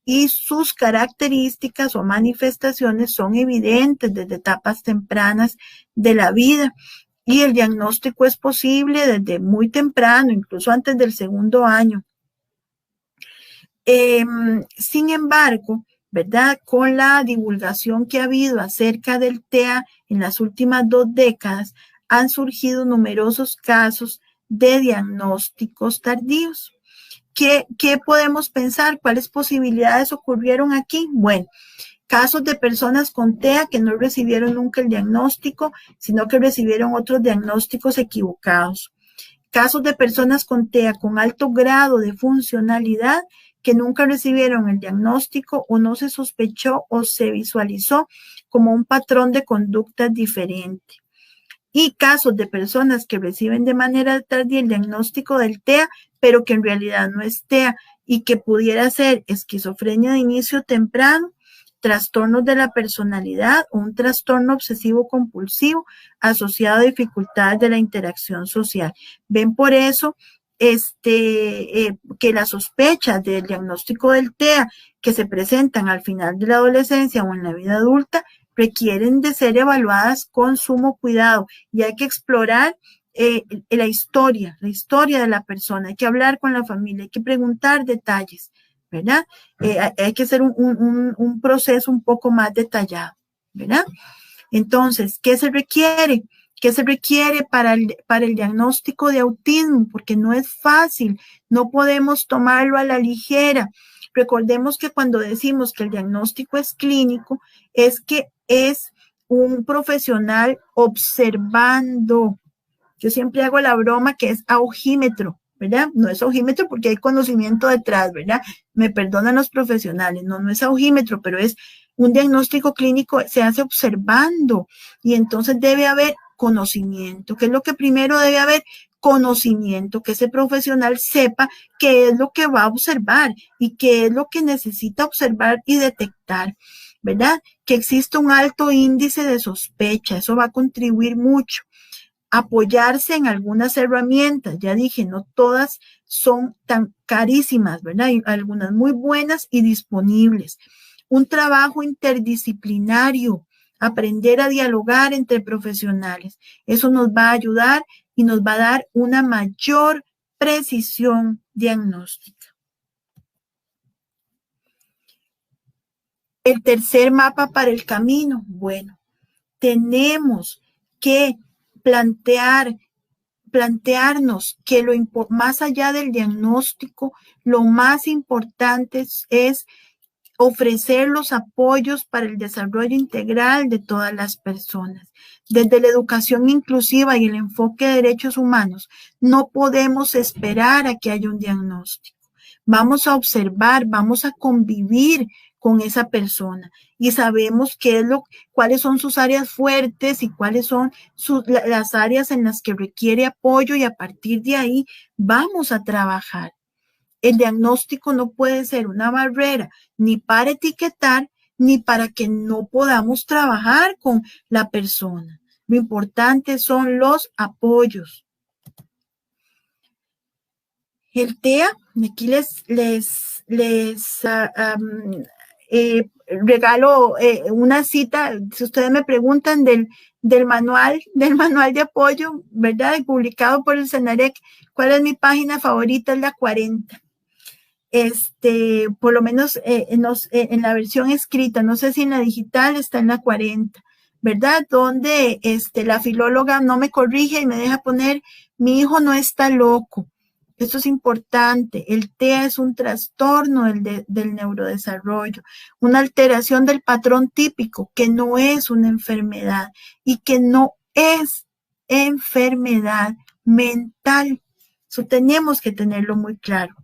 y sus características o manifestaciones son evidentes desde etapas tempranas de la vida. Y el diagnóstico es posible desde muy temprano, incluso antes del segundo año. Sin embargo, ¿verdad? Con la divulgación que ha habido acerca del TEA en las últimas 2 décadas, han surgido numerosos casos de diagnósticos tardíos. ¿Qué podemos pensar? ¿Cuáles posibilidades ocurrieron aquí? Bueno, casos de personas con TEA que no recibieron nunca el diagnóstico, sino que recibieron otros diagnósticos equivocados. Casos de personas con TEA con alto grado de funcionalidad que nunca recibieron el diagnóstico o no se sospechó o se visualizó como un patrón de conducta diferente. Y casos de personas que reciben de manera tardía el diagnóstico del TEA, pero que en realidad no es TEA y que pudiera ser esquizofrenia de inicio temprano, trastornos de la personalidad o un trastorno obsesivo compulsivo asociado a dificultades de la interacción social. Ven por eso que las sospechas del diagnóstico del TEA que se presentan al final de la adolescencia o en la vida adulta requieren de ser evaluadas con sumo cuidado y hay que explorar la historia de la persona, hay que hablar con la familia, hay que preguntar detalles, ¿verdad? Hay que hacer un proceso un poco más detallado, ¿verdad? Entonces, ¿qué se requiere? ¿Qué se requiere para el diagnóstico de autismo? Porque no es fácil, no podemos tomarlo a la ligera. Recordemos que cuando decimos que el diagnóstico es clínico, es que es un profesional observando. Yo siempre hago la broma que es aujímetro, ¿verdad? No es aujímetro porque hay conocimiento detrás, ¿verdad? Me perdonan los profesionales, no es aujímetro, pero es un diagnóstico clínico, se hace observando y entonces debe haber conocimiento. ¿Qué es lo que primero debe haber? conocimiento, que ese profesional sepa qué es lo que va a observar y qué es lo que necesita observar y detectar, ¿verdad? Que existe un alto índice de sospecha, eso va a contribuir mucho. Apoyarse en algunas herramientas, ya dije, no todas son tan carísimas, ¿verdad? Hay algunas muy buenas y disponibles. Un trabajo interdisciplinario, aprender a dialogar entre profesionales. Eso nos va a ayudar y nos va a dar una mayor precisión diagnóstica. El tercer mapa para el camino. Bueno, tenemos que plantearnos que más allá del diagnóstico, lo más importante es ofrecer los apoyos para el desarrollo integral de todas las personas. Desde la educación inclusiva y el enfoque de derechos humanos, no podemos esperar a que haya un diagnóstico. Vamos a observar, vamos a convivir con esa persona y sabemos cuáles son sus áreas fuertes y cuáles son las áreas en las que requiere apoyo, y a partir de ahí vamos a trabajar. El diagnóstico no puede ser una barrera ni para etiquetar ni para que no podamos trabajar con la persona. Lo importante son los apoyos. El TEA, aquí les regalo una cita, si ustedes me preguntan, del manual de apoyo, ¿verdad? Publicado por el Senarec. ¿Cuál es mi página favorita? Es la 40. Por lo menos en la versión escrita, no sé si en la digital está en la 40, ¿verdad? Donde la filóloga no me corrige y me deja poner: mi hijo no está loco. Esto es importante. El TEA es un trastorno del neurodesarrollo, una alteración del patrón típico, que no es una enfermedad y que no es enfermedad mental. Eso tenemos que tenerlo muy claro.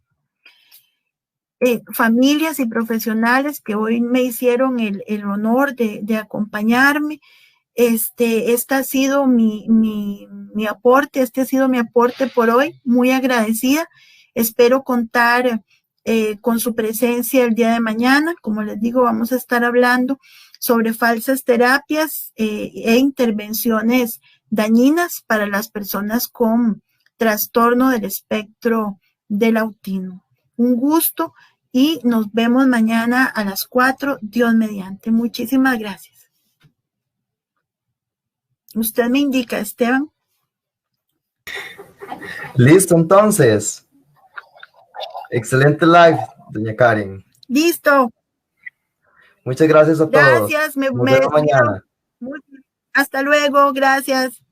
Familias y profesionales que hoy me hicieron el honor de acompañarme. Este ha sido mi aporte, este ha sido mi aporte por hoy, muy agradecida. Espero contar con su presencia el día de mañana. Como les digo, vamos a estar hablando sobre falsas terapias e intervenciones dañinas para las personas con trastorno del espectro del autismo. Un gusto y nos vemos mañana a las 4, Dios mediante. Muchísimas gracias. Usted me indica, Esteban. Listo, entonces. Excelente live, doña Karen. Listo. Muchas gracias a todos. Gracias, Nos vemos mañana. Hasta luego, gracias.